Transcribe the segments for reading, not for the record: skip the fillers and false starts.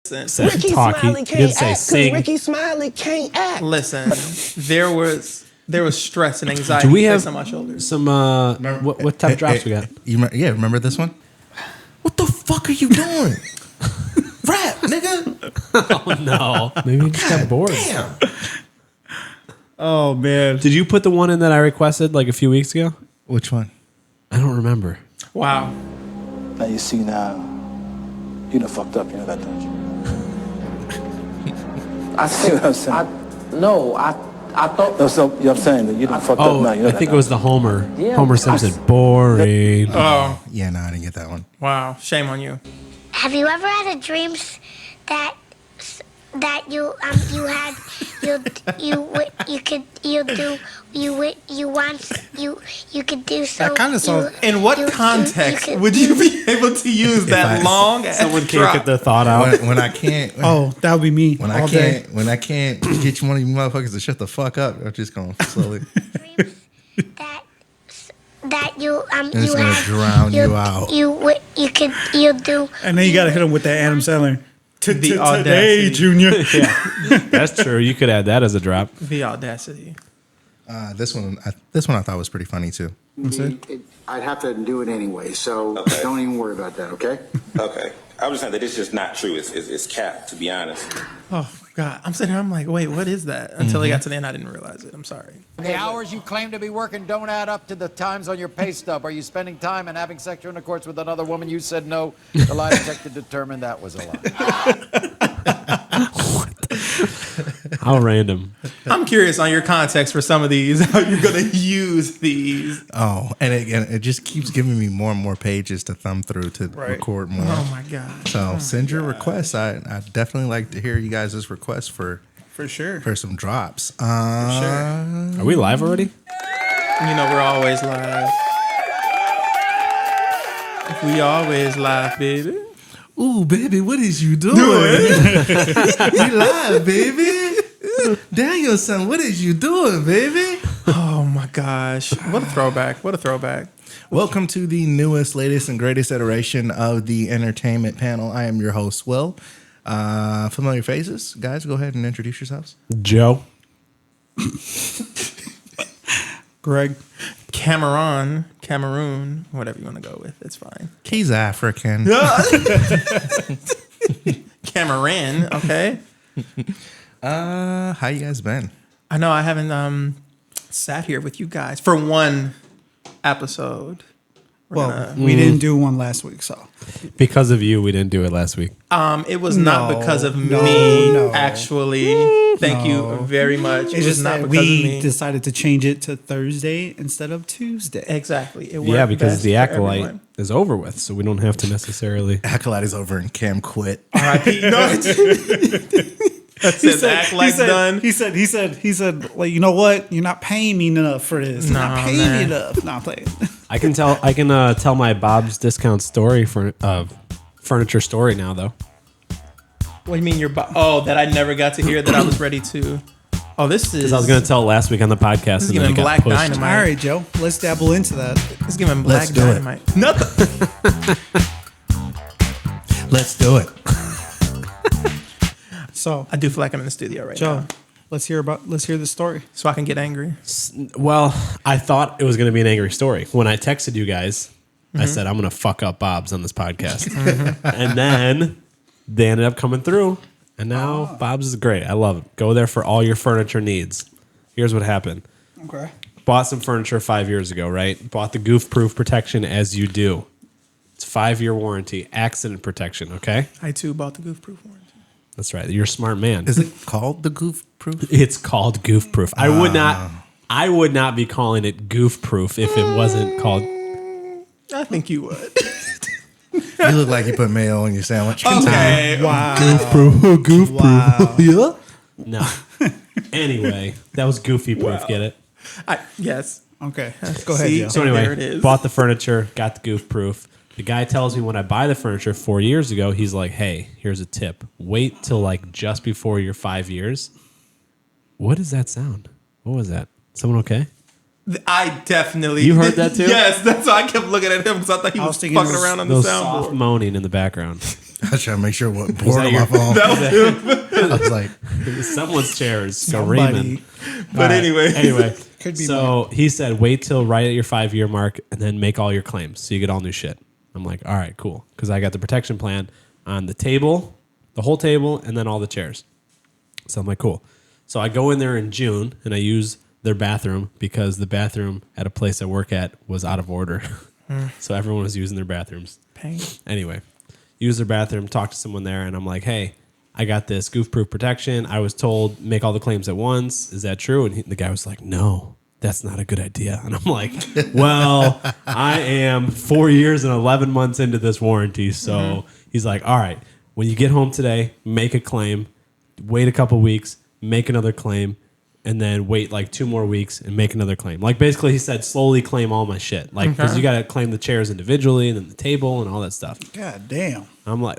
Said Ricky talk. Smiley He can't didn't say act 'cause sing. Ricky Smiley can't act. Listen, there was stress and anxiety Do we have placed on my shoulders. some what type of drops we got? Remember this one? What the fuck are you doing? Rap, nigga. Oh no, maybe he just got bored. Damn. Oh man. Did you put the one in that I requested like a few weeks ago? Which one? I don't remember. Wow. Now you see now, you done fucked up, you know that, don't you? I See what I'm saying? I thought. No, so, you know what I'm saying? That you done fucked up Oh, now, you know I that, think it don't was the Homer. Yeah, Homer Simpson. Boring. Oh, Yeah, no, I didn't get that one. wow. Shame on you. Have you ever had a dream that you could do so? That kinda sounds- In what context would you be able to use that long ass Someone can't drop? get their thought out. When I can't. Oh, that would be me. When all I day. can't. When I can't get one of you motherfuckers to shut the fuck up, I'm just going slowly. dreams that you it's you gonna had drown you out. you do. And then you gotta hit him with that Adam Sandler. The Today, audacity. Junior. Yeah, that's true. You could add that as a drop. The audacity. This one I thought was pretty funny too. I'd have to do it anyway, so don't even worry about that, okay? Okay. I was just saying that it's just not true. It's cap, to be honest. Oh God, I'm sitting here. I'm like, wait, what is that? Until I got to the end, I didn't realize it. I'm sorry. The hours you claim to be working don't add up to the times on your pay stub. Are you spending time and having sexual intercourse with another woman? You said no. The lie detector determined that was a lie. How random. I'm curious on your context for some of these. How you're gonna use these? Oh, and it just keeps giving me more and more pages to thumb through to record more. Oh my God. So send your requests. I definitely like to hear you guys' requests for sure. for some drops. Are we live already? You know we're always live. We always live, baby. Ooh, baby, what is you doing? You live, baby. Danielson, what is you doing, baby? Oh my gosh. What a throwback. What a throwback. Welcome to the newest, latest, and greatest iteration of the Entertainment Panel. I am your host, Will. Familiar faces. Guys, go ahead and introduce yourselves. Joe. Greg. Cameroon, whatever you want to go with. It's fine. He's African. Cameron, okay. How you guys been? I know I haven't sat here with you guys for one episode. We didn't do one last week, so Because of you, we didn't do it last week. It was not No, because of no, me, no. actually. Thank you very much. it's It was just not that because of we me. decided to change it to Thursday instead of Tuesday. Exactly. It Yeah, worked because best the for acolyte everyone. is over with, so we don't have to necessarily. Acolyte is over and Cam quit. R.I.P. No, that says acolyte's done. He said, like, you know what? You're not paying me enough for this. You're not No, paying man. me enough. Not playing. I can tell my Bob's discount story for furniture story now though. What do you mean that I never got to hear that I was ready to. Oh, this is. Because I was going to tell it last week on the podcast. This is and then giving it got Black pushed. Dynamite. All right, Joe. Let's dabble into that. It's giving Black Let's do it. Dynamite. Nothing. Let's do it. So, I do feel like I'm in the studio right Joe, now. let's hear the story. So I can get angry. Well, I thought it was going to be an angry story. When I texted you guys, I said, I'm going to fuck up Bob's on this podcast. And then they ended up coming through. And now Bob's is great. I love it. Go there for all your furniture needs. Here's what happened. Okay. Bought some furniture 5 years ago, right? Bought the goof-proof protection as you do. It's 5-year warranty, accident protection, okay? I too bought the goof proof warranty. That's right. You're a smart man. Is it called the Goof Proof? It's called goof proof. I would not be calling it goof proof if it wasn't called. I think you would. You look like you put mayo on your sandwich. Okay. Wow. Goof Proof. Goof Proof. Yeah. No. Anyway, that was goofy proof. Get it? Yes. Okay. Go ahead, See? Joe. So There anyway, it is. bought the furniture, got the goof proof. The guy tells me when I buy the furniture 4 years ago, he's like, "Hey, here's a tip. Wait till like just before your 5 years." What does that sound? What was that? Someone okay? I definitely. You heard that too? Yes, that's why I kept looking at him because I thought he was thinking fucking it was around on the Those soft soundboard. moaning in the background. I was trying to make sure it wasn't pouring on my phone. I was like, Someone's chair is screaming. But Anyway, Could be so he said, wait till right at your 5-year mark and then make all your claims. So you get all new shit. I'm like, all right, cool. Because I got the protection plan on the table, the whole table, and then all the chairs. So I'm like, cool. So I go in there in June and I use their bathroom because the bathroom at a place I work at was out of order. So everyone was using their bathrooms. Pain. Anyway, use their bathroom, talk to someone there, and I'm like, hey, I got this goof-proof protection. I was told make all the claims at once. Is that true? And the guy was like, no, that's not a good idea. And I'm like, well, I am 4 years and 11 months into this warranty. So he's like, all right, when you get home today, make a claim, wait a couple weeks, make another claim, and then wait like 2 more weeks and make another claim. Like basically he said, slowly claim all my shit. Like, because you got to claim the chairs individually and then the table and all that stuff. God damn. I'm like,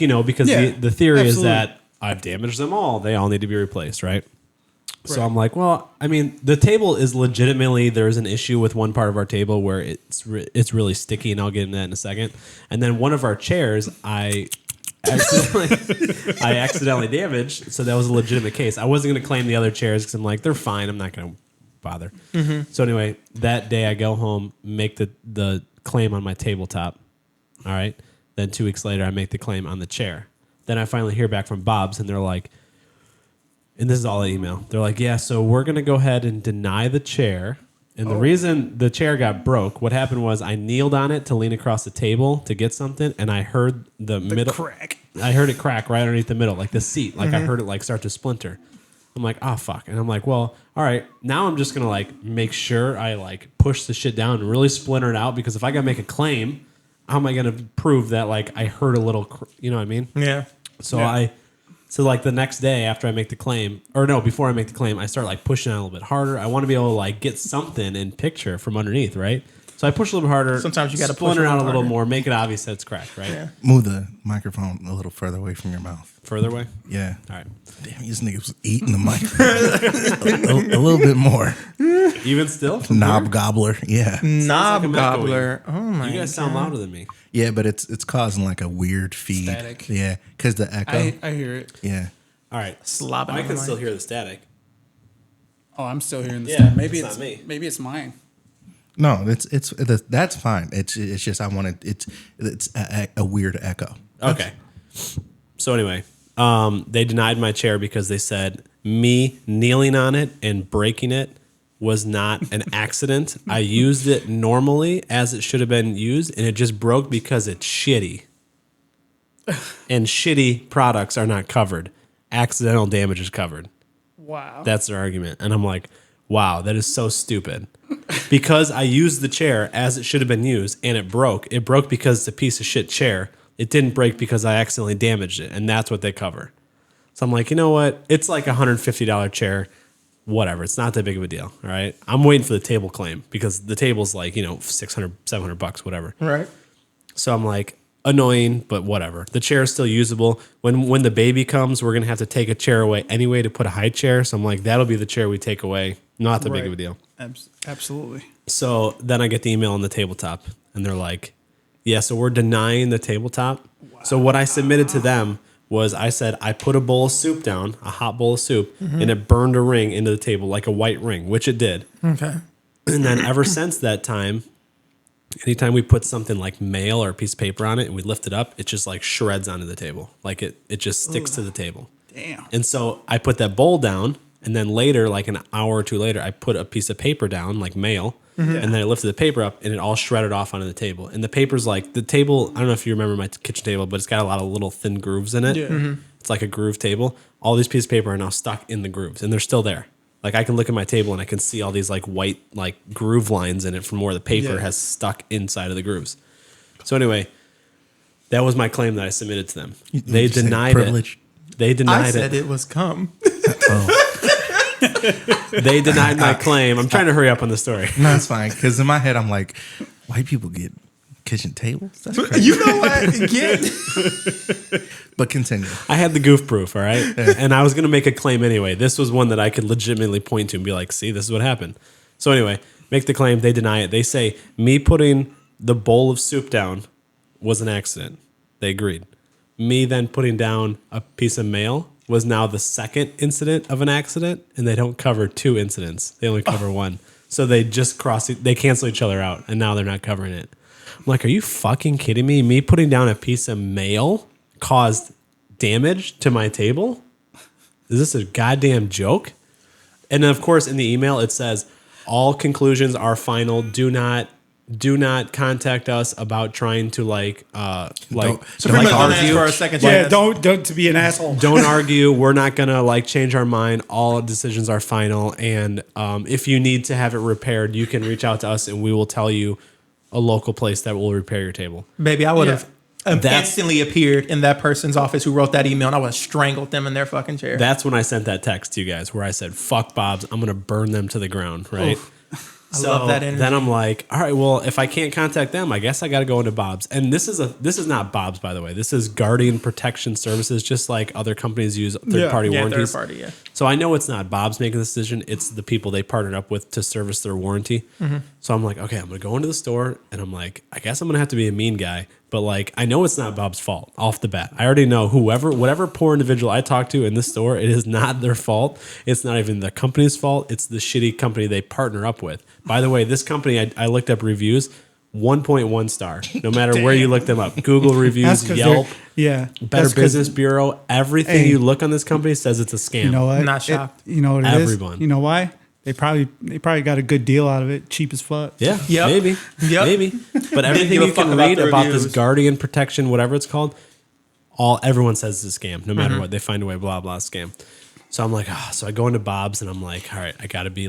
you know, because Yeah, the theory is absolutely. that I've damaged them all. They all need to be replaced, right? So I'm like, well, I mean, the table is legitimately, there's an issue with one part of our table where it's really sticky, and I'll get into that in a second. And then one of our chairs, I accidentally damaged, so that was a legitimate case. I wasn't going to claim the other chairs because I'm like, they're fine. I'm not going to bother. So anyway, that day I go home, make the claim on my tabletop. All right. Then 2 weeks later, I make the claim on the chair. Then I finally hear back from Bob's, and they're like, and this is all I email. They're like, yeah, so we're going to go ahead and deny the chair. And the reason the chair got broke, what happened was I kneeled on it to lean across the table to get something, and I heard the middle crack. I heard it crack right underneath the middle, like the seat. Like I heard it like start to splinter. I'm like, oh fuck. And I'm like, well, all right, now I'm just gonna like make sure I like push the shit down and really splinter it out, because if I gotta make a claim, how am I gonna prove that like I heard a little, you know what I mean? Yeah. So like the next day after I make the claim, or no, before I make the claim, I start like pushing it a little bit harder. I want to be able to like get something in picture from underneath, right? So I push a little bit harder. Sometimes you got to push splinter a out a little little harder. more, make it obvious that it's cracked, right? Yeah. move the microphone a little further away from your mouth. Further away. Yeah. All right. Damn, this nigga was eating the mic. a little bit more. Even still, from Knob here? gobbler. Yeah. Knob like I'm gobbler. Oh my You guys sound louder than me. Yeah, but it's causing like a weird feed. Static. Yeah, because the echo. I hear it. yeah. All right. Slobbing I on can the still mic. hear the static. Oh, I'm still hearing this. Yeah, Maybe it's it's not me. Maybe it's mine. No, that's fine. It's just I wanted it's a weird echo. Okay. So anyway, they denied my chair because they said me kneeling on it and breaking it was not an accident. I used it normally as it should have been used, and it just broke because it's shitty. And shitty products are not covered. Accidental damage is covered. Wow. That's their argument. And I'm like, wow, that is so stupid. Because I used the chair as it should have been used and it broke. It broke because it's a piece of shit chair. It didn't break because I accidentally damaged it. And that's what they cover. So I'm like, you know what? It's like a $150 chair. Whatever. It's not that big of a deal. All right. I'm waiting for the table claim because the table's like, you know, $600, $700, whatever. Right. So I'm like, annoying, but whatever. The chair is still usable. When the baby comes, we're gonna have to take a chair away anyway to put a high chair. So I'm like, that'll be the chair we take away. Not that big of a deal. Absolutely. So then I get the email on the tabletop, and they're like, yeah, so we're denying the tabletop. Wow. So what I submitted to them was I said I put a bowl of soup down, a hot bowl of soup, and it burned a ring into the table, like a white ring, which it did. Okay. And then ever since that time, anytime we put something like mail or a piece of paper on it and we lift it up, it just like shreds onto the table. Like it just sticks to the table. Damn. And so I put that bowl down, and then later, like an hour or two later, I put a piece of paper down, like mail, and then I lifted the paper up, and it all shredded off onto the table. And the paper's like, the table, I don't know if you remember my kitchen table, but it's got a lot of little thin grooves in it. Yeah. It's like a groove table. All these pieces of paper are now stuck in the grooves, and they're still there. Like I can look at my table and I can see all these like white like groove lines in it from where the paper has stuck inside of the grooves. So anyway, that was my claim that I submitted to them. They Did you say denied privilege? it. They I denied said it. it was cum. They denied my claim. I'm trying to hurry up on the story. No, it's fine. Because in my head, I'm like, white people get kitchen tables? That's crazy. You know what? Again. But continue. I had the goof proof, all right? And I was going to make a claim anyway. This was one that I could legitimately point to and be like, see, this is what happened. So anyway, make the claim. They deny it. They say me putting the bowl of soup down was an accident. They agreed. me then putting down a piece of mail was now the second incident of an accident, and they don't cover 2 incidents. They only cover 1. So they just they cancel each other out, and now they're not covering it. I'm like, are you fucking kidding me? Me putting down a piece of mail caused damage to my table? Is this a goddamn joke? And then, of course, in the email, it says, all conclusions are final. Do not contact us about trying to Supreme Court argue for a second Yeah, chance. don't to be an asshole. Don't argue. We're not gonna change our mind. All decisions are final. And if you need to have it repaired, you can reach out to us, and we will tell you a local place that will repair your table. Baby, I would have instantly appeared in that person's office who wrote that email, and I would have strangled them in their fucking chair. That's when I sent that text to you guys, where I said, "Fuck Bob's. I'm gonna burn them to the ground." Right. Oof. I love that energy. Then I'm like, all right, well, if I can't contact them, I guess I got to go into Bob's. And this is not Bob's, by the way. This is Guardian Protection Services, just like other companies use third-party warranties. Third party, yeah. So I know it's not Bob's making the decision. It's the people they partnered up with to service their warranty. Mm-hmm. So I'm like, okay, I'm going to go into the store, and I'm like, I guess I'm going to have to be a mean guy. But I know it's not Bob's fault off the bat. I already know whatever poor individual I talk to in this store, it is not their fault. It's not even the company's fault. It's the shitty company they partner up with. By the way, this company, I looked up reviews, 1.1 star. No matter where you look them up. Google reviews, Yelp, Better Business Bureau, everything you look on this company says it's a scam. You know what? Not shocked. You know what it Everyone. is? You know why? They probably got a good deal out of it, cheap as fuck. Yeah, Yep. maybe. Yep. Maybe. But everything give a you can fuck about read the about this reviews. Guardian Protection, whatever it's called, everyone says it's a scam. No matter what, they find a way, blah, blah, scam. So I'm like, so I go into Bob's, and I'm like, all right, I gotta be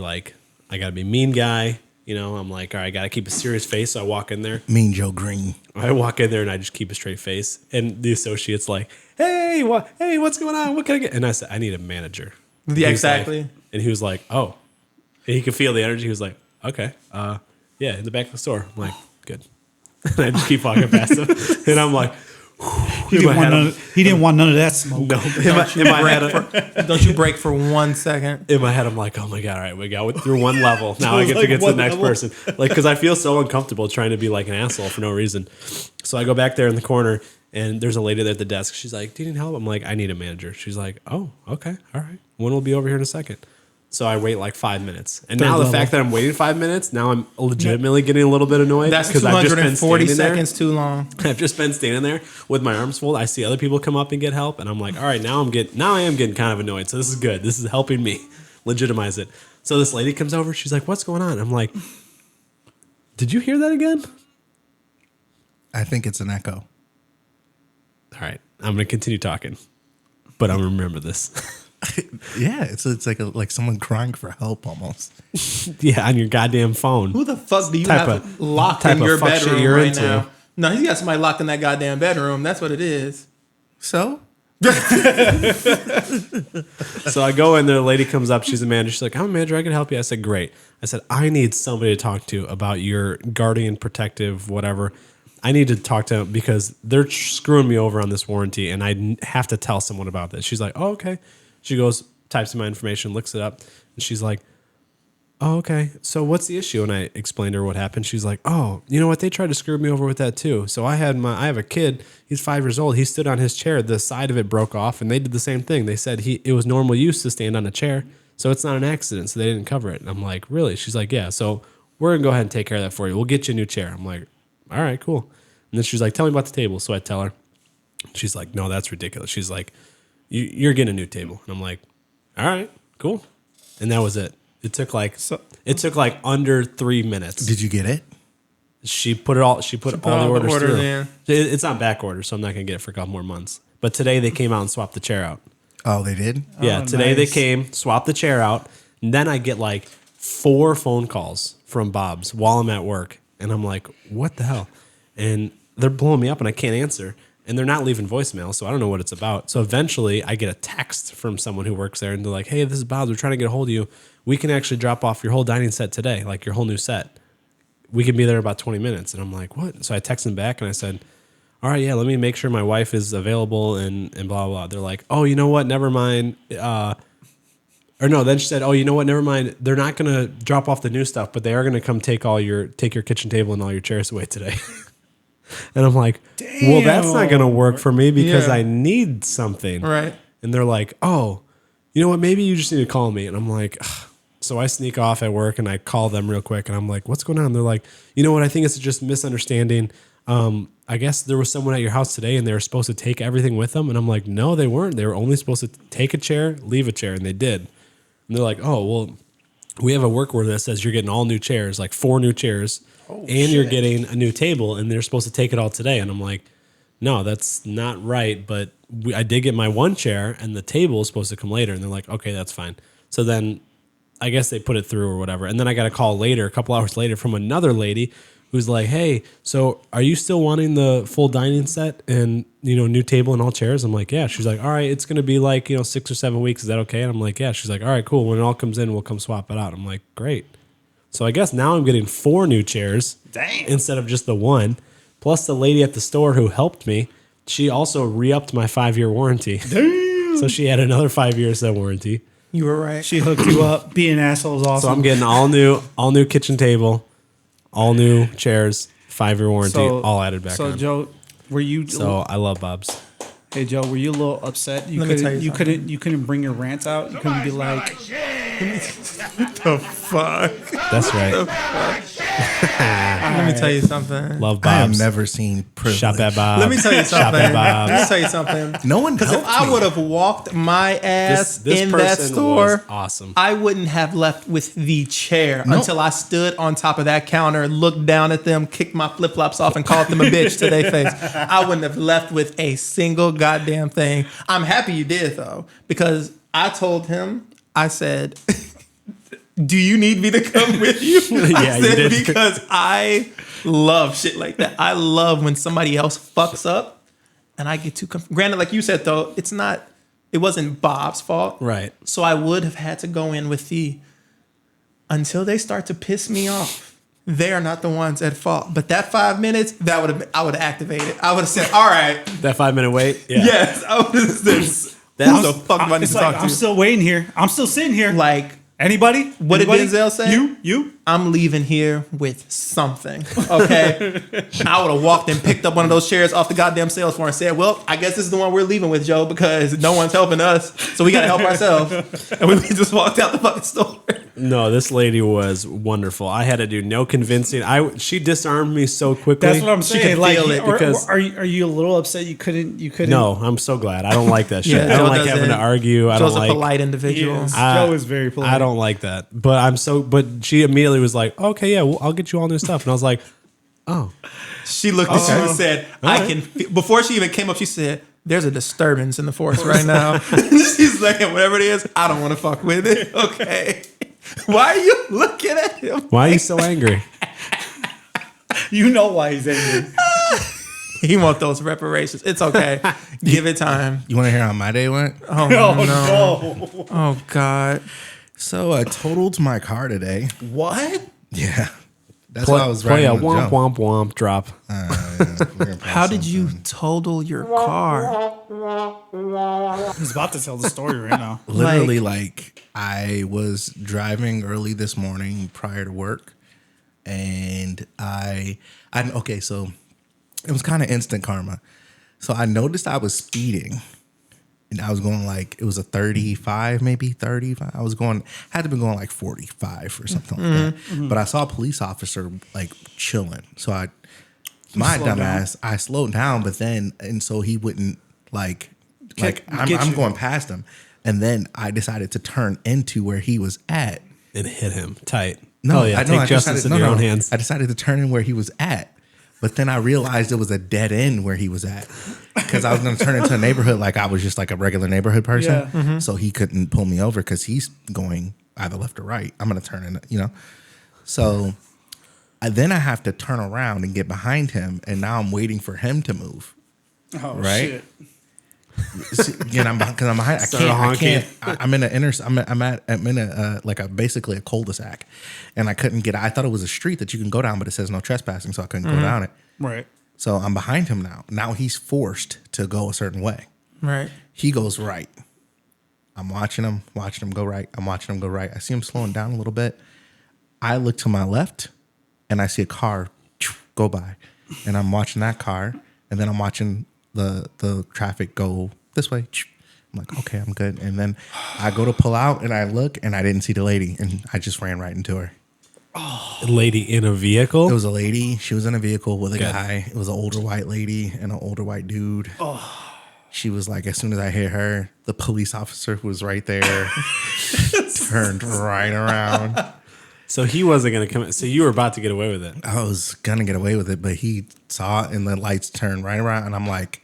mean guy. You know, I'm like, all right, I gotta keep a serious face. So I walk in there. Mean Joe Green. I walk in there and I just keep a straight face. And the associate's like, hey, what's going on? What can I get? And I said, I need a manager. Yeah, He was exactly. and he was like, oh. And he could feel the energy. He was like, okay, yeah, in the back of the store. I'm like, good. And I just keep walking past him. And I'm like, He didn't want none of that smoke. no. In my head, Don't you break for 1 second. in my head, I'm like, oh my God, all right, we got through one level. Now I get to Like get to the one next level. person. Because I feel so uncomfortable trying to be like an asshole for no reason. So I go back there in the corner, and there's a lady there at the desk. She's like, do you need help? I'm like, I need a manager. She's like, oh, okay, all right. One will be over here in a second. So I wait 5 minutes. And now the fact that I'm waiting 5 minutes, now I'm legitimately getting a little bit annoyed. That's because I've just been 240 standing there. seconds too long. I've just been standing there with my arms folded. I see other people come up and get help, and I'm like, all right, now I am getting kind of annoyed. So this is good. This is helping me legitimize it. So this lady comes over. She's like, what's going on? I'm like, did you hear that again? I think it's an echo. All right, I'm going to continue talking, but I'm going to remember this. Yeah, it's like someone crying for help almost. Yeah, on your goddamn phone. Who the fuck do you Type have of- locked type in of your fuck shit bedroom you're right into. now? No, he's got somebody locked in that goddamn bedroom. That's what it is. So So I go in there, the lady comes up, she's a manager. She's like, I'm a manager, I can help you. I said, great. I said, I need somebody to talk to about your Guardian Protective, whatever. I need to talk to them because they're screwing me over on this warranty, and I have to tell someone about this. She's like, oh, okay. She goes, types in my information, looks it up, and she's like, oh, okay. So what's the issue? And I explained to her what happened. She's like, oh, you know what? They tried to screw me over with that too. So I have a kid. He's 5 years old. He stood on his chair. The side of it broke off, and they did the same thing. They said it was normal use to stand on a chair, so it's not an accident. So they didn't cover it. And I'm like, really? She's like, yeah. So we're gonna go ahead and take care of that for you. We'll get you a new chair. I'm like, all right, cool. And then she's like, tell me about the table. So I tell her. She's like, no, that's ridiculous. She's like, you're getting a new table. And I'm like, all right, cool. And that was it. It took under 3 minutes. did you get it? She put all the orders through. in. It's on back order, so I'm not gonna get it for a couple more months. But today they came out and swapped the chair out. Oh, they did? Yeah, Oh, today they nice. came, swapped the chair out, and then I get 4 phone calls from Bob's while I'm at work, and I'm like, what the hell? And they're blowing me up, and I can't answer. And they're not leaving voicemail, so I don't know what it's about. So eventually, I get a text from someone who works there, and they're like, hey, this is Bob's. We're trying to get a hold of you. We can actually drop off your whole dining set today, like your whole new set. We can be there in about 20 minutes. And I'm like, what? So I texted them back, and I said, all right, yeah, let me make sure my wife is available and blah, blah. They're like, oh, you know what? Never mind. Or no, then she said, oh, you know what? Never mind. They're not going to drop off the new stuff, but they are going to come take your kitchen table and all your chairs away today. And I'm like, well, that's not going to work for me because Yeah. I need something. Right. And they're like, oh, you know what? Maybe you just need to call me. And I'm like, ugh. So I sneak off at work and I call them real quick. And I'm like, what's going on? And they're like, you know what? I think it's just misunderstanding. I guess there was someone at your house today and they were supposed to take everything with them. And I'm like, no, they weren't. They were only supposed to take a chair, leave a chair. And they did. And they're like, oh, well, we have a work order that says you're getting all new chairs, like 4 new chairs, you're getting a new table, and they're supposed to take it all today. And I'm like, no, that's not right. But I did get my 1 chair, and the table is supposed to come later. And they're like, okay, that's fine. So then I guess they put it through or whatever. And then I got a call later, a couple hours later, from another lady who's like, hey, so are you still wanting the full dining set and, new table and all chairs? I'm like, yeah. She's like, all right, it's going to be like, 6 or 7 weeks. Is that okay? And I'm like, yeah. She's like, all right, cool. When it all comes in, we'll come swap it out. I'm like, great. So I guess now I'm getting 4 new chairs instead of just the 1. Plus the lady at the store who helped me, she also re-upped my 5-year warranty. Damn. So she had another 5 years of warranty. You were right. She hooked you up. Being an asshole is awesome. So I'm getting all new kitchen table, all new chairs, 5-year warranty, all added back on. So Joe, were you? So I love Bob's. Hey Joe, were you a little upset? Let me tell you something. You couldn't bring your rants out. You couldn't be like, The fuck? That's right. Let me tell you something. Love I have Bob's. never seen privilege. Shop at Bob's. Let me tell you Shop something. at Bob's. Let me tell you something. No one Because if helped I me. would have walked my ass This in that person store, was awesome. I wouldn't have left with the chair until I stood on top of that counter, looked down at them, kicked my flip flops off, and called them a bitch to their face. I wouldn't have left with a single goddamn thing. I'm happy you did though, because I told him, I said, do you need me to come with you? Yeah, I you said, did. because I love shit like that. I love when somebody else fucks up and I get too granted, like you said though, it wasn't Bob's fault. Right. So I would have had to go in with until they start to piss me off, they are not the ones at fault. But that 5 minutes, I would have activated. I would have said, all right. That 5-minute wait? Yeah. Yes. I would have said, That's who the fuck do I need it's to like talk to? I'm still waiting here. I'm still sitting here. Like, Anybody? What did Anybody? Denzel say? You? I'm leaving here with something. Okay. I would have walked and picked up one of those chairs off the goddamn sales floor and said, well, I guess this is the one we're leaving with, Joe, because no one's helping us. So we got to help ourselves. And we just walked out the fucking store. No, this lady was wonderful. I had to do no convincing. She disarmed me so quickly. That's what I'm She saying. could Like, feel it because- are you a little upset? You couldn't. No, I'm so glad. I don't like that shit. Yeah, I don't Joe like having to doesn't. argue. I Joe's don't a like. polite individual. Yes. I- Joe is very polite. I don't like that. But she immediately was like, okay, yeah, well, I'll get you all new stuff. And I was like, oh. She looked at you and said, I can feel. Before she even came up, she said, there's a disturbance in the force right now. She's like, whatever it is, I don't want to fuck with it. Okay. Why are you looking at him? Why are you so angry? You know why he's angry. He want those reparations. It's okay. Give it time. You want to hear how my day went? Oh, Oh no. no! Oh, God. So I totaled my car today. What? Yeah. That's why I was Play riding a with womp, Joe. womp, womp drop. How did you total your car? He's about to tell the story right now. Literally, like I was driving early this morning prior to work, and okay, so it was kind of instant karma. So I noticed I was speeding, and I was going like it was a 35, maybe 35. I was going had to be going like 45 or something like that. Mm-hmm. But I saw a police officer like chilling, so my dumbass, I slowed down, but then and so he wouldn't I'm going past him, and then I decided to turn into where he was at And hit him tight. No, Oh, yeah. I Take justice decided, in your own hands. I decided to turn in where he was at, but then I realized it was a dead end where he was at because I was going to turn into a neighborhood like I was just like a regular neighborhood person. Yeah. Mm-hmm. So he couldn't pull me over because he's going either left or right. I'm going to turn in, So then I have to turn around and get behind him, and now I'm waiting for him to move. Oh Right? shit! Again, because I'm behind. Started I honking. can't. I'm in a basically a cul-de-sac, and I couldn't get. I thought it was a street that you can go down, but it says no trespassing, so I couldn't go down it. Right. So I'm behind him now. Now he's forced to go a certain way. Right. He goes right. I'm watching him go right. I'm watching him go right. I see him slowing down a little bit. I look to my left, and I see a car go by. and I'm watching that car, and then I'm watching the traffic go this way. I'm like, okay, I'm good. And then I go to pull out, and I look, and I didn't see the lady, and I just ran right into her. A lady in a vehicle? It was a lady. She was in a vehicle with a guy. It was an older white lady and an older white dude. She was like, as soon as I hit her, the police officer who was right there turned right around. So he wasn't going to come. So you were about to get away with it. I was going to get away with it, but he saw it and the lights turned right around. And I'm like,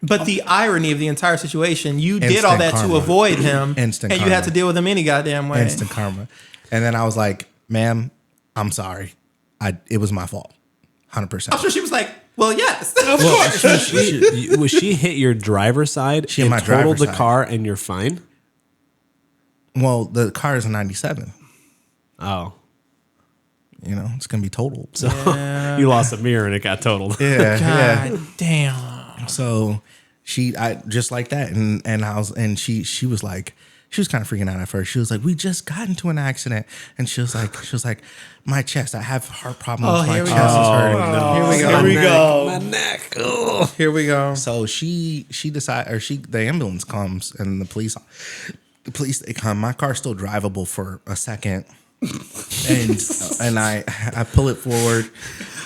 but the irony of the entire situation, you did Instant all that karma. to avoid him. Instant and you karma. had to deal with him any goddamn way. instant karma. And then I was like, ma'am, I'm sorry. It was my fault. 100%. I'm sure she was like, well, yes. Of Well, course. was she hit your driver's side She hit and my totaled driver's the side. car and you're fine? Well, the car is a 97. Oh. You know, it's going to be totaled. So you lost a mirror and it got totaled. Yeah. God damn. So I just like that. And I was, and she was like, she was kind of freaking out at first. She was like, we just got into an accident. And she was like, my chest, I have heart problems. My here we chest go. is hurting. no. Here we go. Here we go. My neck. Ugh. Here we go. So she decided, or the ambulance comes and the police, they come. My car's still drivable for a second. and I pull it forward,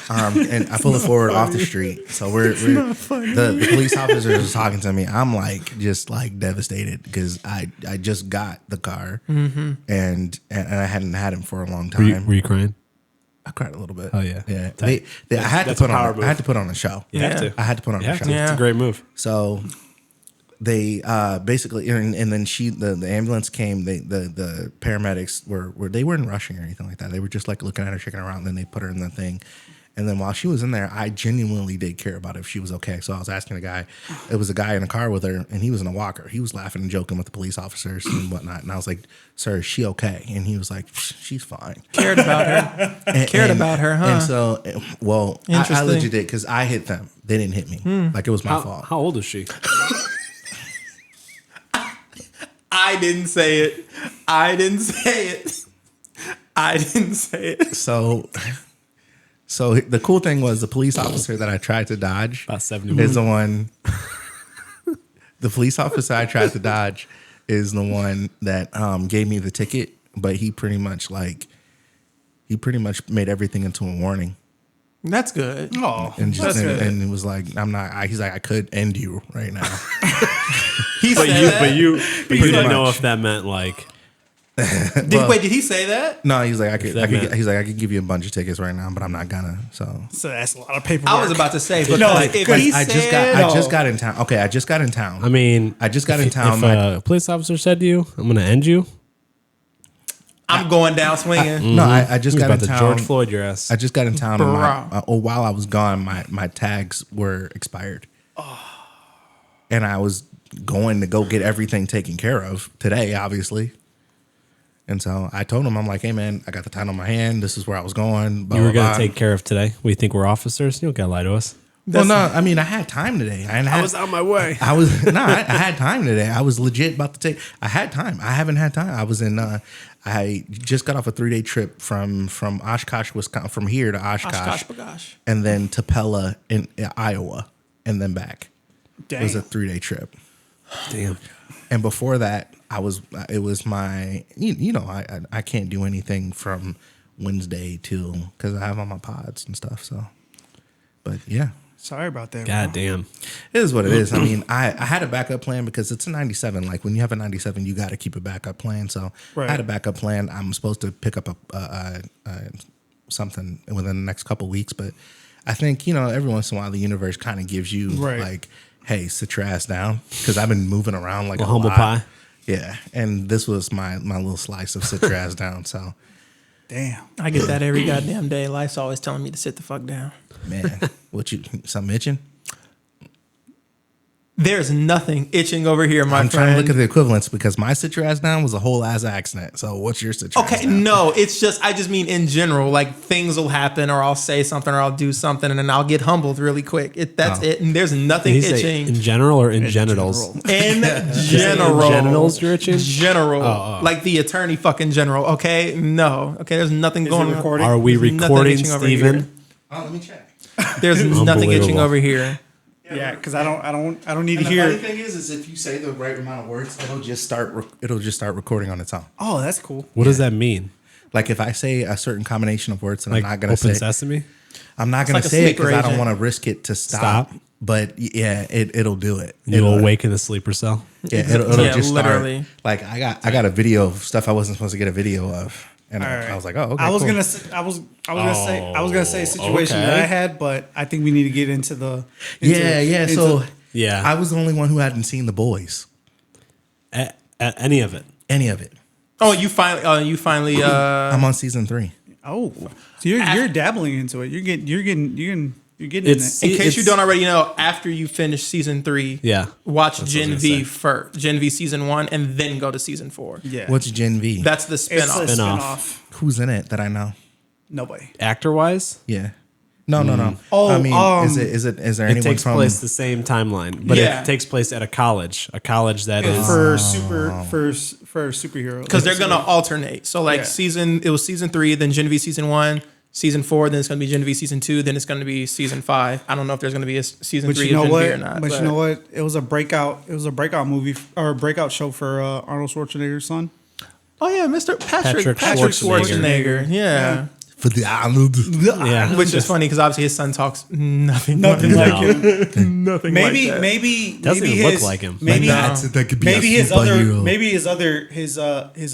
and I pull it forward off the street. So the police officer is talking to me. I'm like just like devastated because I just got the car, and I hadn't had him for a long time. Were you crying? I cried a little bit. Oh, yeah. yeah. I had to That's a put power on. move. I had to put on a show. You have to. I had to put on You a have show. to. It's a great move. So they basically, and then the ambulance came. The paramedics they weren't rushing or anything like that. They were just like looking at her, checking her out, and then they put her in the thing. And then while she was in there, I genuinely did care about if she was okay. So I was asking the guy. It was a guy in a car with her, and he was in a walker. He was laughing and joking with the police officers and whatnot. And I was like, "Sir, is she okay?" And he was like, "She's fine." Cared about her. About her, huh? And so, well, I Interesting. legit did because I hit them. They didn't hit me. Like it was my fault. How old is she? I didn't say it. I didn't say it. I didn't say it. So the cool thing was the police officer that I tried to dodge About 70. is the one. The police officer I tried to dodge is the one that gave me the ticket, but he pretty much made everything into a warning. That's good. Oh, And that's good. and it was like, he's like, I could end you right now. But you didn't know much. if that meant like Wait, did he say that? No, he's like, I could meant- he's like, I could give you a bunch of tickets right now, but I'm not gonna. So So that's a lot of paperwork. I was about to say, but No, if but he I said, just got in town. Okay, I just got in town. I mean, I just got in town. If a police officer said to you, "I'm going to end you," I'm going down swinging. No, I just he's got in about to town. George Floyd your ass. I just got in town. And Bruh. while I was gone, my tags were expired, and I was going to go get everything taken care of today, obviously. And so I told him, I'm like, hey man, I got the title in my hand. This is where I was going. Blah, You were blah, going to blah. take care of today. We think we're officers. You don't got to lie to us. Well, no, I mean, I had time today. I was on my way. I had time today. I was legit about to take. I had time. I haven't had time. I was in. I just got off a 3-day trip from Oshkosh, Wisconsin, from here to Oshkosh, Oshkosh. and then to Pella in Iowa, and then back. Dang. It was a 3-day trip. Damn. And before that, it was my, I can't do anything from Wednesday till, because I have all my pods and stuff. So, but yeah, Sorry about that. God bro. damn. it is what it is. I mean, I had a backup plan because it's a 97. Like when you have a 97, you got to keep a backup plan. So Right. I had a backup plan. I'm supposed to pick up something within the next couple weeks, but I think, every once in a while the universe kind of gives you Right. like, hey, sit your ass down, because I've been moving around like A a humble lot. pie. Yeah, and this was my little slice of sit your ass down. So, Damn. I get that every goddamn day. Life's always telling me to sit the fuck down. man, something itching? There's nothing itching over here, my I'm friend. trying to look at the equivalents because my sit your ass down was a whole ass accident. So, what's your sit your ass Okay, down? no, I just mean in general, like things will happen or I'll say something or I'll do something and then I'll get humbled really quick. That's it. And there's nothing Did he say itching. in general or in genitals? In general. Genitals you're itching? General. Like the attorney fucking general. Okay? No. Okay, there's nothing going on. recording? Are we There's nothing recording, itching over Steven? here. Oh, let me check. There's nothing itching Unbelievable. over here. Yeah, because I don't need And to the hear. funny thing is if you say the right amount of words, it'll just start recording on its own. Oh, that's cool. What does that mean? Like if I say a certain combination of words, and Like I'm not gonna Open say, Sesame? I'm not gonna like a say it sleeper because I don't agent. want to risk it to stop. But yeah, it'll do it. You'll awaken the sleeper cell. Yeah, it'll Yeah, just literally. start. Like I got a video of stuff I wasn't supposed to get a video of, and I was like, oh, okay. I was cool. gonna say a situation that okay. I had, but I think we need to get into the So Yeah. I was the only one who hadn't seen The Boys, At any of it. any of it. Oh, you finally. I'm on season 3. Oh, so you're dabbling into it. You're getting It's- in In it. case you don't already know, after you finish season 3, Yeah. watch That's what I Gen was V gonna say. first, Gen V season 1, and then go to season 4. Yeah, What's Gen V? That's the it's a spinoff. spinoff. Who's in it that I know? Nobody. Actor wise, Yeah. No. Oh, I mean, is there it anyone takes from? place the same timeline, but Yeah. it takes place at a college that is. for superheroes Because they're gonna alternate. So like Yeah. it was season 3, then Gen V season 1, season 4, then it's gonna be Gen V season 2, then it's gonna be season 5. I don't know if there's gonna be a season But 3 you know of Gen what? V or not. But you know what? It was a breakout movie or a breakout show for Arnold Schwarzenegger's son. Oh yeah, Mr. Patrick Schwarzenegger. Schwarzenegger. Yeah. For the Arnold. Yeah. Which is funny because obviously his son talks nothing Nothing like like him. nothing Maybe like that. Maybe Doesn't maybe even look his, like him. Maybe that could be maybe a his other superhero. maybe his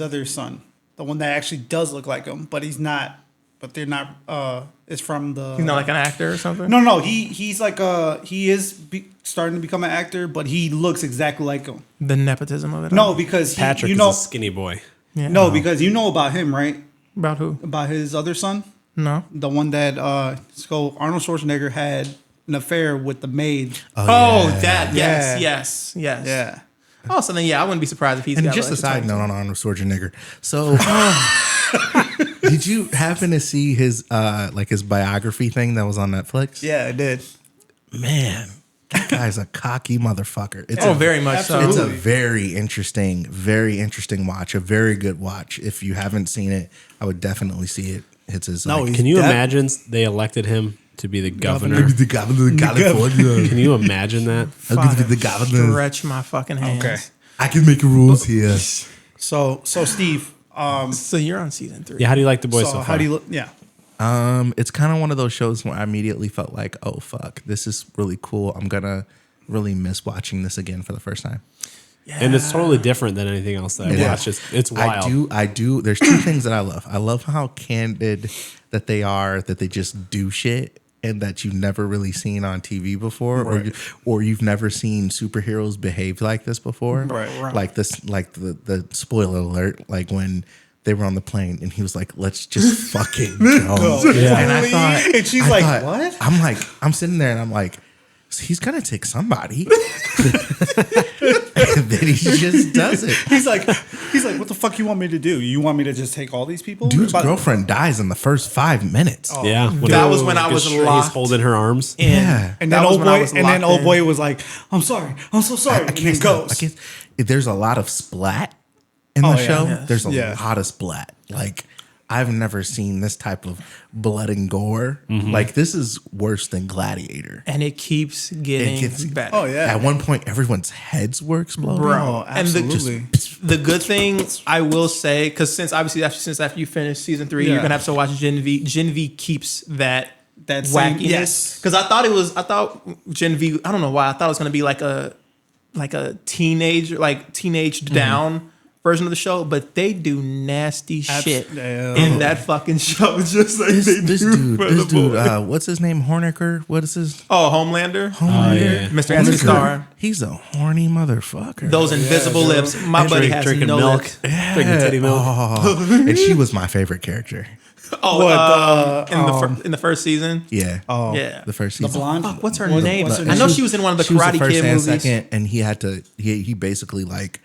other son, the one that actually does look like him, but he's not. But they're not. It's from the. He's not like an actor or something. No. He's like he is starting to become an actor, but he looks exactly like him. The nepotism of it. No, all. because Patrick you is know a skinny boy. Yeah. no because you know about him, right? About who? About his other son, No. the one that so Arnold Schwarzenegger had an affair with the maid. Oh, that. Yeah. Yes. Yeah. Oh, so then yeah, I wouldn't be surprised if he's And got just like a side note on Arnold Schwarzenegger. So, did you happen to see his his biography thing that was on Netflix? Yeah, I did. Man, that guy's a cocky motherfucker. It's Oh, a, very much so. It's a very interesting watch. A very good watch. If you haven't seen it, I would definitely see it. It's his. No, like, he's Can you That- imagine they elected him to be the governor? the governor of California. Can you imagine that? I'm going to be the governor. Stretch my fucking hands. Okay. I can make rules here. So Steve, So you're on season 3. Yeah, how do you like the boys so so far? how do you look? Yeah. It's kind of one of those shows where I immediately felt like, oh fuck, this is really cool. I'm gonna really miss watching this again for the first time. And it's totally different than anything else that I Yeah. watch. It's wild. I do. There's two things that I love. I love how candid that they are, that they just do shit and that you've never really seen on TV before, or you've never seen superheroes behave like this before. Right. Like this, like the spoiler alert, like when they were on the plane and he was like, let's just fucking go. Yeah. And I thought, And she's like, what? I'm sitting there and I'm like, he's gonna take somebody. And then he just does it. He's like, what the fuck you want me to do? You want me to just take all these people? Dude's But- girlfriend dies in the first 5 minutes. Yeah. That was when I was He's locked holding her arms. in. Yeah. And That then was old when I boy, was and then locked old in. boy was like, I'm sorry, I'm so sorry. And then stop. goes. There's a lot of splat in the yeah. show. Yes. There's a Yeah. lot of splat. Like I've never seen this type of blood and gore. Like this is worse than Gladiator. And it keeps getting It gets better. Oh yeah. At one point, everyone's heads were exploding. Bro. Oh, And the- absolutely. The good thing I will say, because since after you finish season 3, Yeah. you're gonna have to watch Gen V. Gen V keeps that same- wackiness. yes. Because I thought Gen V. I don't know why I thought it was gonna be like a teenage down version of the show, but they do nasty shit yeah. in that fucking show. Just like they This do for the dude, boys. what's his name? Horniker? What is his? Homelander, yeah. Mr. Anthony Starr. He's a horny motherfucker. Those invisible lips. My buddy has drinking no milk, lips. drinking titty milk. Oh, and she was my favorite character. In the first season. Yeah. Oh, Yeah. The first the season. blonde. Fuck, what's her What- name? what's her I name? know she was in one of the She was Karate first Kid and movies. second, and he had to. He basically like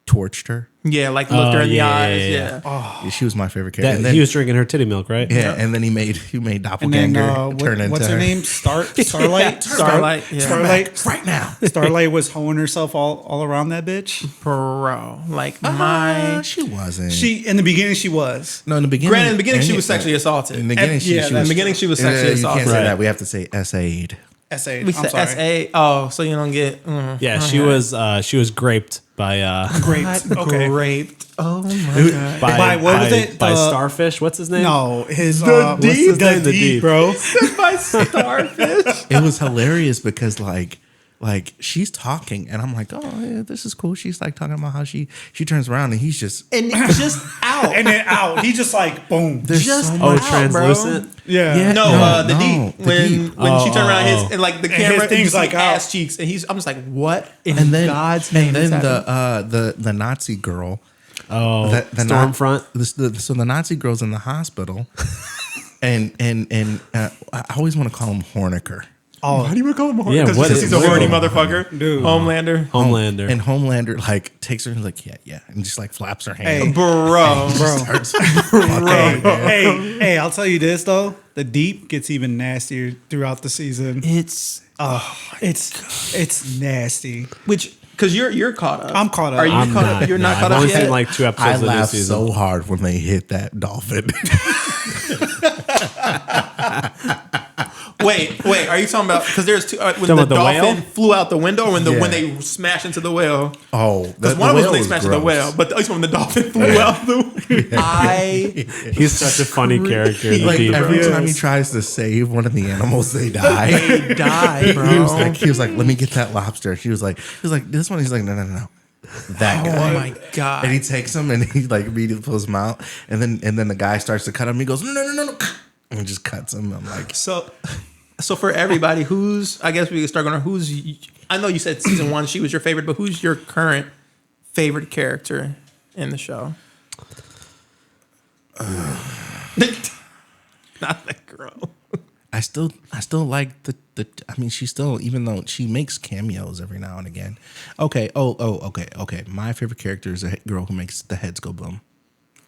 torched her. Yeah, like looked her in the eyes. Yeah. Yeah, she was my favorite That, character. And then, he was drinking her titty milk, right? yeah, and then he made And Doppelganger then turn into what's her name? Starlight. Starlight. Yeah. Starlight. right now. Starlight was hoeing herself all around that bitch. Bro, like my. She wasn't. She in the beginning she was. No, in the beginning. Granted, in the beginning she was sexually assaulted. In the beginning, Yeah, In the beginning she was sexually You assaulted. can't say Right. that. We have to say SA'd. S.A. We I'm said sorry. S.A. Oh, so you don't get. Yeah, she was graped by Great. Okay. Raped. Oh my god. By what was it? by Starfish. What's his name? No, his Deep? what's his The name? Deep. bro. By starfish. It was hilarious because like she's talking and I'm like, oh yeah, this is cool. She's like talking about how she turns around and he's just And it's just out. And then out. He just like boom. there's just so Oh, much. translucent. Yeah. No, the no, deep. the When Deep. when she turned around, Oh. his and like the And camera, his thing's you see like out. ass cheeks, and I'm just like, what in And then God's name? and is then happening? the Nazi girl. Oh, The Stormfront. So the Nazi girl's in the hospital, and I always want to call him Horniker. How do you want to call him horny? Yeah, Because what he's is- a what horny is- motherfucker. Dude. Homelander. Homelander. And Homelander like takes her and like yeah, and just like flaps her hand. Hey. Bro. Starts fucking, Hey, I'll tell you this though. The Deep gets even nastier throughout the season. It's It's nasty. because you're caught up. I'm caught up. Are you I'm caught not. up? You're not No, caught I've up only yet. seen like 2 I episodes of this laughed season. so hard when they hit that dolphin. Wait. Are you talking about because there's two when Talking the about the dolphin whale? flew out the window or when Yeah. when they smashed into the whale? Oh, Because one of them was when they smashed into the whale, but the other one when the dolphin flew out the. He's such a funny character. In the Like Deep. every Yes. time he tries to save one of the animals, they die. They die, bro. He was like, let me get that lobster. He was like, this one. He's like, no. That guy. Oh my god! And he takes him and he like immediately pulls him out. And then the guy starts to cut him. He goes, no. And just cuts him. I'm like, So for everybody, I guess we can start going. I know you said season 1 she was your favorite, but who's your current favorite character in the show? Not the girl. I still like the I mean, she still, even though she makes cameos every now and again. Okay. Okay. My favorite character is a girl who makes the heads go boom.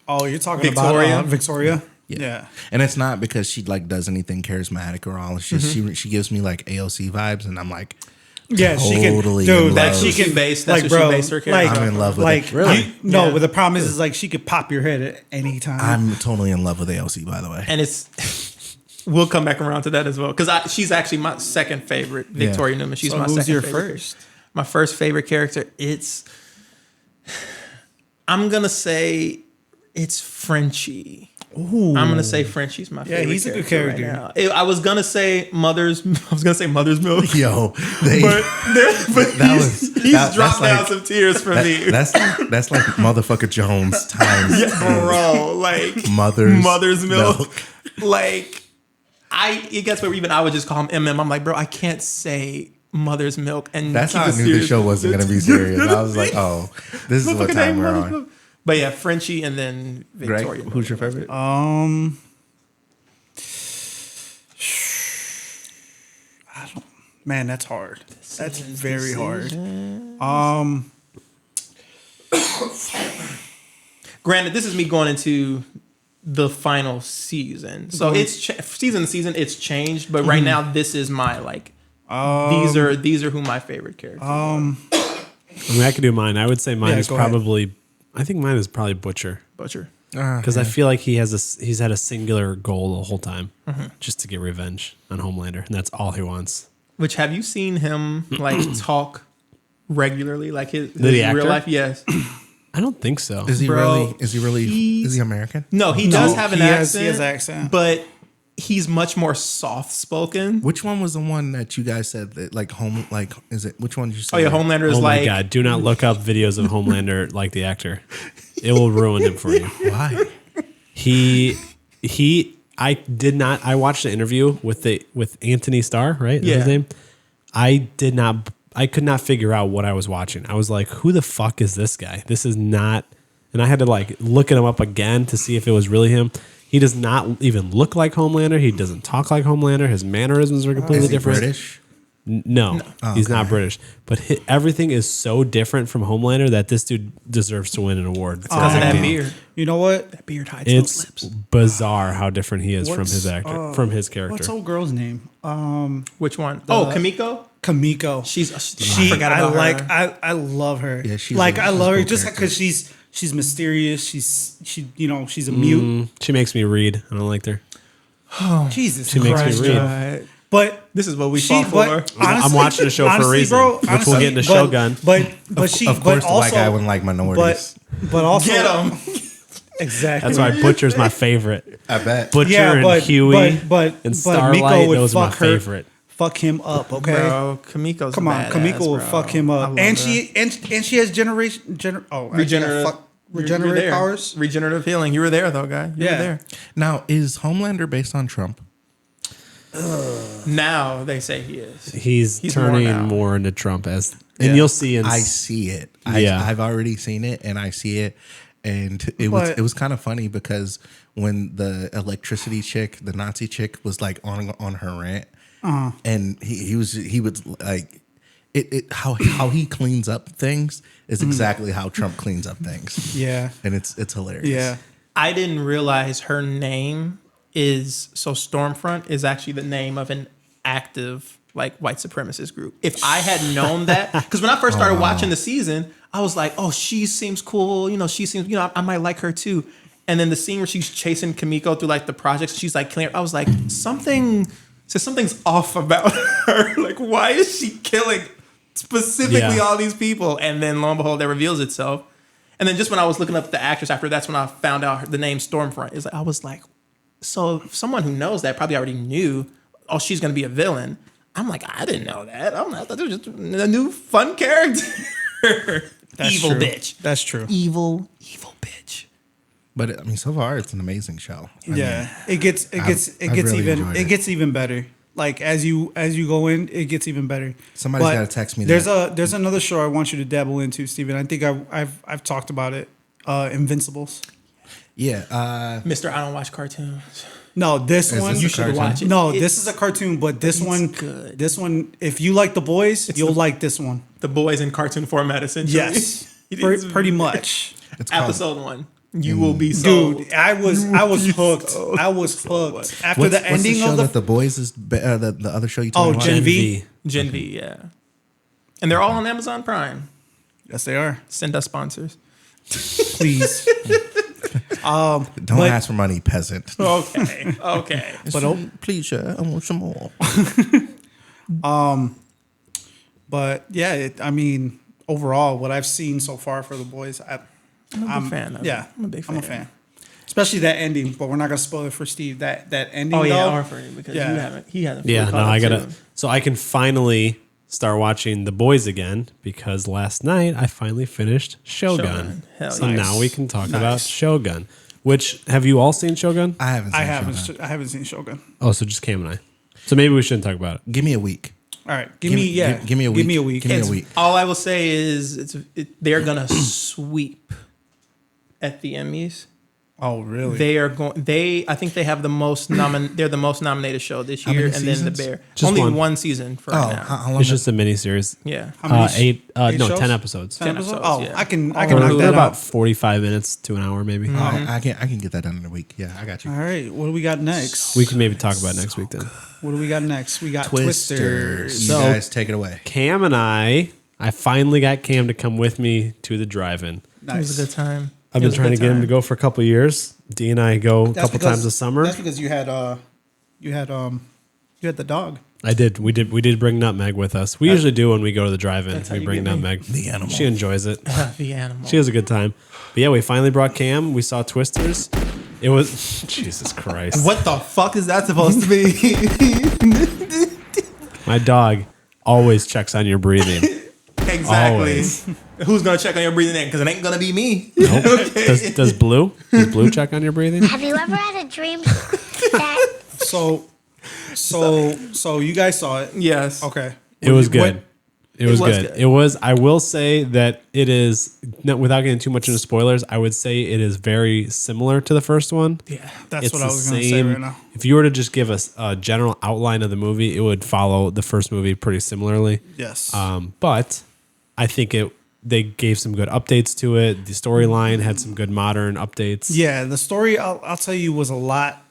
Oh, you're talking Victoria? about Victoria? Yeah. And it's not because she like does anything charismatic or all. It's just she gives me like AOC vibes, and I'm like, Yeah, she can. totally Dude, in that love. she can That's like, what bro. she based her character I'm in love with like, it. Really? No, Yeah. but the problem is like she could pop your head at any time. I'm totally in love with AOC, by the way. And it's we'll come back around to that as well because she's actually my second favorite. Victoria Newman. She's So my who's second your favorite. first? My first favorite character. I'm gonna say it's Frenchie. Ooh. I'm gonna say Frenchie's my favorite. he's a good character. character. Right now. I was gonna say Mother's Milk. Yo, He's dropped down some tears for me. That's like motherfucker Jones times. Bro, like Mother's Milk. Like it gets where even I would just call him MM. I'm like, bro, I can't say Mother's Milk and That's keep how I it knew the serious. show wasn't gonna be serious. I was like, oh, this is what Motherfucker time named we're Mother's on. Milk. But yeah, Frenchie and then Victoria. Greg, who's your favorite? I don't. Man, that's hard. That's very hard. Granted, this is me going into the final season, so it's season to season. It's changed, but right now this is my like. These are who my favorite characters. I mean, I could do mine. I would say mine Yeah, is go ahead. probably. I think mine is probably Butcher Butcher. because I feel like he's had a singular goal the whole time, just to get revenge on Homelander, and that's all he wants. Which have you seen him like talk regularly, like his The actor? real life? Yes. I don't think so. Is he Bro, is he American? No, he does have an he accent. has accent. but he's much more soft spoken. Which one was the one that you guys said that is it which one did you say? Oh yeah, Homelander is Oh my like god! Do not look up videos of Homelander like the actor. It will ruin him for you. Why? I did not. I watched the interview with Anthony Starr, right? Is Yeah. his name. I could not figure out what I was watching. I was like, who the fuck is this guy? This is not. And I had to like look him up again to see if it was really him. He does not even look like Homelander. He doesn't talk like Homelander. His mannerisms are completely Is he different. British? No, he's not British. But everything is so different from Homelander that this dude deserves to win an award. Because of that beard. You know what? That beard hides those It's lips. bizarre how different he is from his from his character. What's old girl's name? Which one? Kamiko? Kamiko. I forgot about her. I love her. Yeah, she's like a I love her cool just character. because she's mysterious. She's a mute. She makes me read. I don't like her. Jesus She makes me Christ, read. Joe. But This is what we fall for. honestly, I'm watching a show for a honestly, reason, bro, which we'll get into Shogun. But she, Of course, but the white guy also, wouldn't like minorities. but also, Get 'em. exactly. That's why Butcher's my favorite. I bet. Butcher Yeah, and but Huey but and Starlight, Miko would those are my fuck her, favorite. fuck him up. Okay, Bro, Kamiko's come on, badass, Kamiko will bro. fuck him I up, love and her. she has regenerative Regenerative powers. Regenerative healing. You were there though, guy. You were there. Now, is Homelander based on Trump? Now they say he is. He's more turning now. more into Trump and you'll see. I see it. Yeah. I've already seen it, and I see it, and it But- was kind of funny because when the electricity chick, the Nazi chick, was like on her rant, and he would like it how he cleans up things is exactly how Trump cleans up things. Yeah, And it's hilarious. yeah. I didn't realize her name is Stormfront is actually the name of an active like white supremacist group. If I had known that, because when I first started watching the season, I was like, oh, she seems cool. She seems, I might like her too. And then the scene where she's chasing Kamiko through like the projects, she's like, I was like, something's off about her. Like, why is she killing specifically all these people? And then lo and behold, that reveals itself. And then just when I was looking up the actress after, that's when I found out the name Stormfront. I was like, so someone who knows that probably already knew, oh, she's going to be a villain. I'm like, I didn't know that. I thought it was just a new fun character. Evil true. bitch. That's true. Evil bitch. But I mean, so far it's an amazing show. I mean, It gets really enjoyed it. gets even better. Like as you go in, it gets even better. Somebody's But gotta text me There's that. there's another show I want you to dabble into, Steven. I think I've talked about it. Invincibles. Yeah. Mister, I don't watch cartoons. No, this Is one this a You should cartoon? watch it. No, It's- this is a cartoon, but this it's one good. This one, if you like The Boys, you'll like this one. The Boys in cartoon format, essentially. Yes. It is Pretty much. It's called- Episode 1. You will be sold. Dude, I was hooked. I was hooked. After the what's ending the show of that the boys is the other show you told me about? Gen V. Gen V, yeah. And they're all on Amazon Prime. Yes, they are. Send us sponsors. Please. Don't But- ask for money, peasant. Okay. Okay. But please, I want some more. But yeah, I mean, overall, what I've seen so far for The Boys, I'm a big fan of it. yeah, I'm a big fan. I'm a fan. Especially that ending, but we're not gonna spoil it for Steve. That ending. Oh, yeah, though, or for you, because Yeah. he hasn't. Yeah, fully no, caught I up gotta. to- So I can finally start watching The Boys again because last night I finally finished Shogun. Shogun. Hell So yes. now we can talk Nice. about Shogun. Which have you all seen Shogun? I haven't. Seen I haven't. Shogun. I haven't seen Shogun. Oh, so just Cam and I. So maybe we shouldn't talk about it. Give me a week. All right, give me a week. Give me a week. Give me a week. Give me a It's- week. All I will say is they're gonna sweep at the Emmys. Oh, really? They are going. I think they have the most they're the most nominated show this year, many and then seasons? the Bear. Just Only one. one season for Oh, right now. how long? It's just a mini series. Yeah. How many 8 8 no, shows? 10 episodes. 10 episodes? episodes, Oh, yeah. I can They're knock that about out. 45 minutes to an hour, maybe. I can get that done in a week. Yeah, I got you. All right, what do we got next? We can maybe talk about it next week then. What do we got next? We got Twisters. Twisters. You So- guys take it away. Cam and I finally got Cam to come with me to the drive-in. It was a Nice. good time. I've been trying to get him to go for a couple of years. D and I go a couple times a summer. That's because you had the dog. I did. We did bring Nutmeg with us. We usually do when we go to the drive-in. how We you bring get me. Nutmeg. The animal. She enjoys it. The animal. She has a good time. But yeah, we finally brought Cam. We saw Twisters. It was Jesus Christ. What the fuck is that supposed to be? My dog always checks on your breathing. Exactly. Always. Who's gonna check on your breathing in? Because it ain't gonna be me. Nope. Does Blue check on your breathing? Have you ever had a dream that So you guys saw it. Yes. Okay. It was good. It was good. It was. I will say that it is, without getting too much into spoilers, I would say it is very similar to the first one. Yeah, that's what I was going to say right now. If you were to just give us a general outline of the movie, it would follow the first movie pretty similarly. Yes. But I think they gave some good updates to it. The storyline had some good modern updates. Yeah, the story I'll tell you was a lot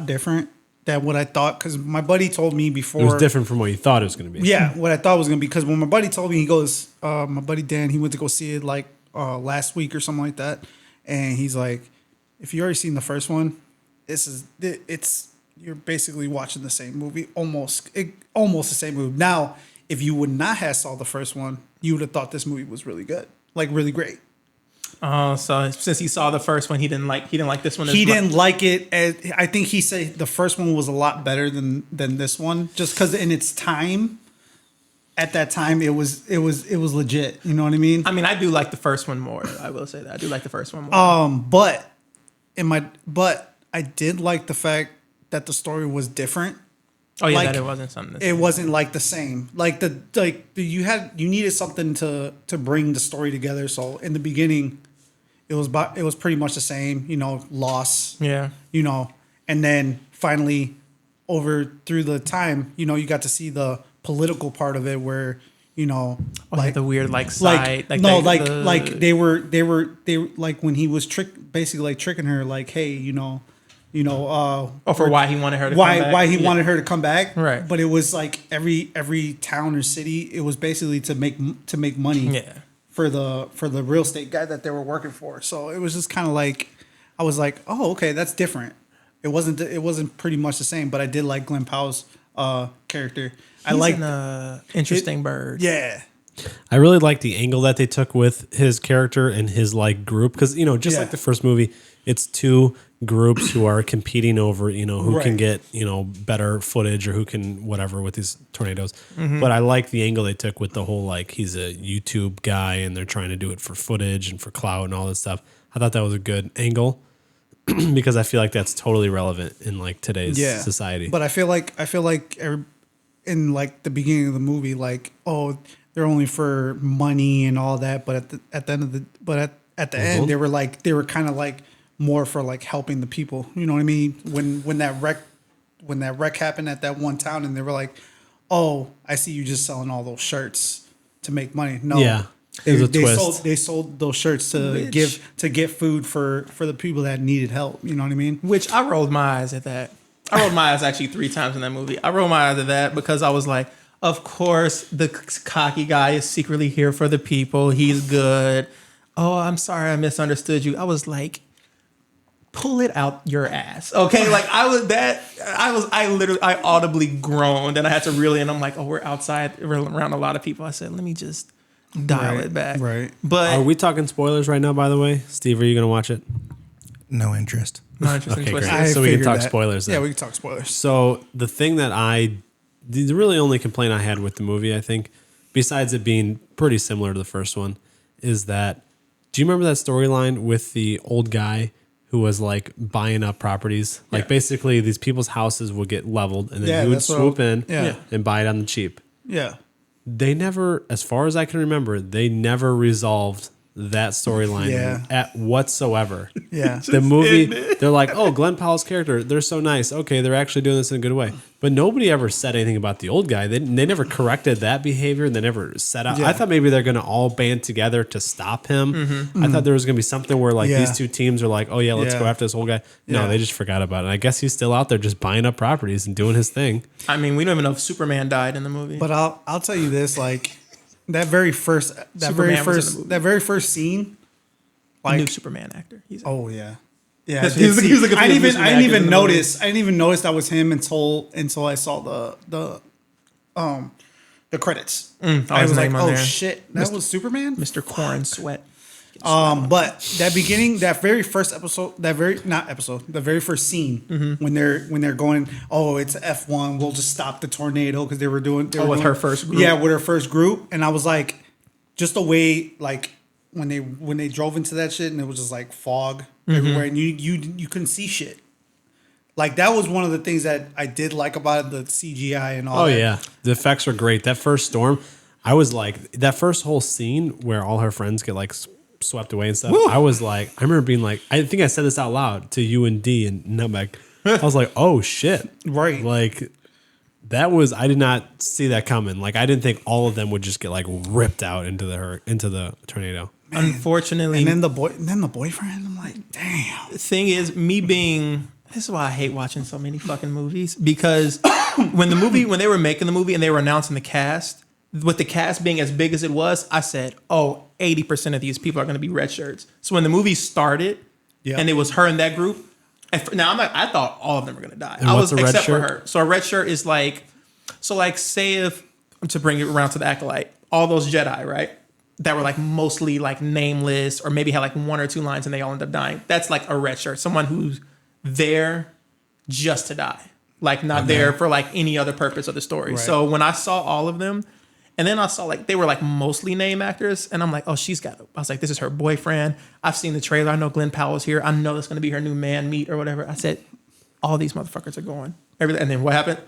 different than what I thought, because my buddy told me before. It was different from what you thought it was going to be. Yeah, what I thought it was going to be, because when my buddy told me, he goes, my buddy Dan, he went to go see it like last week or something like that, and he's like, if you already seen the first one, you're basically watching the same movie, almost the same movie. Now, if you would not have saw the first one, you would have thought this movie was really good, like really great. So since he saw the first one, he didn't like this one. He didn't like it. I think he said the first one was a lot better than this one, just because in its time, at that time, it was legit. You know what I mean? I mean, I do like the first one more. I will say that I do like the first one more. But I did like the fact that the story was different. Oh yeah, like, that it wasn't something. It wasn't like the same. You needed something to bring the story together. So in the beginning, it was pretty much the same. Loss. Yeah. And then finally, through the time, you got to see the political part of it, where the weird side. They were like, when he was tricking her, like, hey, for why he wanted her to come back. Why he wanted her to come back. Right. But it was like every town or city, it was basically to make money. Yeah. For the real estate guy that they were working for. So it was just kind of like, I was like, oh, okay, that's different. It wasn't pretty much the same, but I did like Glenn Powell's character. He's an interesting bird. Yeah. I really like the angle that they took with his character and his group, because like the first movie, it's two groups who are competing over who can get better footage or who can whatever with these tornadoes. Mm-hmm. But I like the angle they took with the whole he's a YouTube guy and they're trying to do it for footage and for clout and all this stuff. I thought that was a good angle because I feel like that's totally relevant in today's society. But I feel like in the beginning of the movie, they're only for money and all that, but at the end they were kind of more for helping the people. You know what I mean? When that wreck happened at that one town, and they were like, "Oh, I see you just selling all those shirts to make money." No, yeah, they sold those shirts to get food for the people that needed help. You know what I mean? Which I rolled my eyes at that. I rolled my eyes actually 3 times in that movie. I rolled my eyes at that because I was like, of course, the cocky guy is secretly here for the people. He's good. Oh, I'm sorry, I misunderstood you. I was like, pull it out your ass. Okay. I audibly groaned and I had to and I'm like, oh, we're outside. We're around a lot of people. I said, let me just dial it back. Right. But are we talking spoilers right now, by the way? Steve, are you going to watch it? No interest. No interest. Okay, great. So we can talk spoilers then. Yeah, we can talk spoilers. So the thing that the really only complaint I had with the movie, I think, besides it being pretty similar to the first one, is that, do you remember that storyline with the old guy who was buying up properties? Basically these people's houses would get leveled and then he would swoop in and buy it on the cheap. Yeah. They never, as far as I can remember, they never resolved that storyline at whatsoever. Yeah. The movie, they're like, oh, Glenn Powell's character, they're so nice. Okay, they're actually doing this in a good way. But nobody ever said anything about the old guy. They never corrected that behavior, and they never set out. Yeah. I thought maybe they're going to all band together to stop him. Mm-hmm. I thought there was going to be something where these two teams are like, oh yeah, let's go after this old guy. No, they just forgot about it. And I guess he's still out there just buying up properties and doing his thing. I mean, we don't even know if Superman died in the movie. But I'll tell you this, that very first scene, new Superman actor. Oh yeah, yeah. He was like I didn't even notice that was him until I saw the credits. I was like, oh shit, that was Superman, Mr. Corn Sweat. But that very first episode, the very first scene, when they're going, oh, it's F1, we'll just stop the tornado, because they were doing with her first group. Yeah, with her first group. And I was like, just the way, when they drove into that shit, and it was just fog everywhere, and you couldn't see shit. That was one of the things that I did like about it, the CGI and all that. Oh yeah, the effects were great. That first storm, I was like, that first whole scene where all her friends get like swept away and stuff. I was like, I remember being like, I think I said this out loud to you and D and Nutmeg. I was like, oh shit. Right. Like that was, I did not see that coming. Like I didn't think all of them would just get like ripped out into the tornado. Man. Unfortunately. And then the boyfriend, I'm like, damn. The thing is, this is why I hate watching so many fucking movies, because when they were making the movie and they were announcing the cast, with the cast being as big as it was, I said, 80% of these people are going to be red shirts. So when the movie started and it was her in that group, I thought all of them were going to die. And what's a red except shirt? for her. So a red shirt is say if, to bring it around to the Acolyte, all those Jedi, right? That were like mostly like nameless or maybe had like one or two lines and they all end up dying. That's like a red shirt. Someone who's there just to die. Like not there for like any other purpose of the story. Right. So when I saw all of them, and then I saw like they were like mostly name actors, and I'm like, I was like, this is her boyfriend. I've seen the trailer. I know Glenn Powell's here. I know that's gonna be her new man meet or whatever. I said, all these motherfuckers are going. Everything. And then what happened?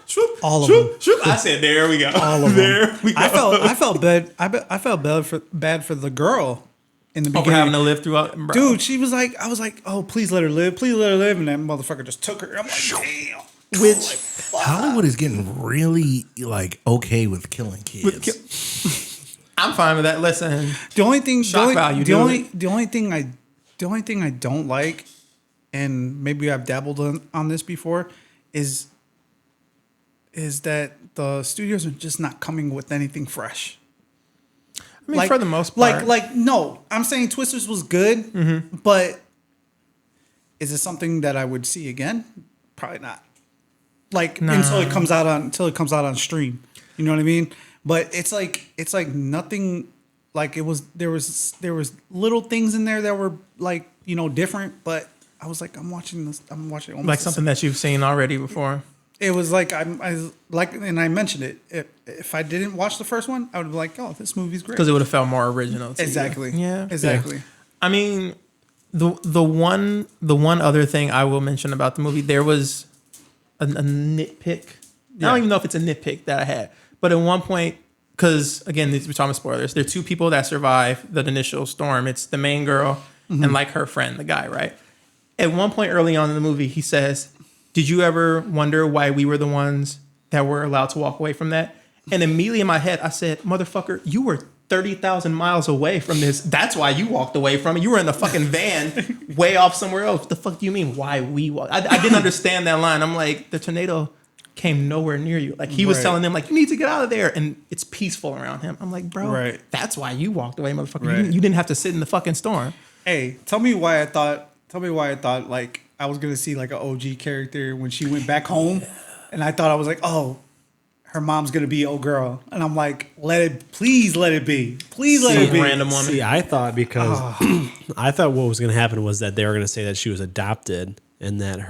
All of them. I said, there we go. All of there them. we go. I felt bad. I felt bad for the girl in the beginning. For having to live throughout. Bro. Dude, she was like, I was like, oh, please let her live. Please let her live. And that motherfucker just took her. I'm like, damn. Which Hollywood is getting really like okay with killing kids. I'm fine with that. Listen, the only thing I don't like, and maybe I've dabbled on this before, is that the studios are just not coming with anything fresh. I mean, for the most part. No, I'm saying Twisters was good, but is it something that I would see again? Probably not. Until it comes out on stream. You know what I mean? But it's like nothing. Like there was little things in there that were like, different. But I was like, I'm watching almost like something that you've seen already before. It was like and I mentioned it. If I didn't watch the first one, I would be like, oh, this movie's great because it would have felt more original. Exactly. Yeah. Exactly. Yeah. I mean, the one other thing I will mention about the movie, there was a nitpick. I don't even know if it's a nitpick that I had, but at one point, because again, we're talking about spoilers. There are two people that survive the initial storm. It's the main girl and like her friend, the guy, right? At one point early on in the movie, he says, "Did you ever wonder why we were the ones that were allowed to walk away from that?" And immediately in my head, I said, "Motherfucker, you were 30,000 miles away from this. That's why you walked away from it. You were in the fucking van way off somewhere else. What the fuck do you mean why we walked?" I didn't understand that line. I'm like, the tornado came nowhere near you. Like he was telling them like, you need to get out of there. And it's peaceful around him. I'm like, bro, that's why you walked away, motherfucker. Right. You didn't have to sit in the fucking storm. Hey, tell me why I thought like I was going to see like an OG character when she went back home. And I thought I was like, oh, her mom's gonna be old girl, and I'm like, please let it be, random woman. See, I thought I thought what was gonna happen was that they were gonna say that she was adopted, and that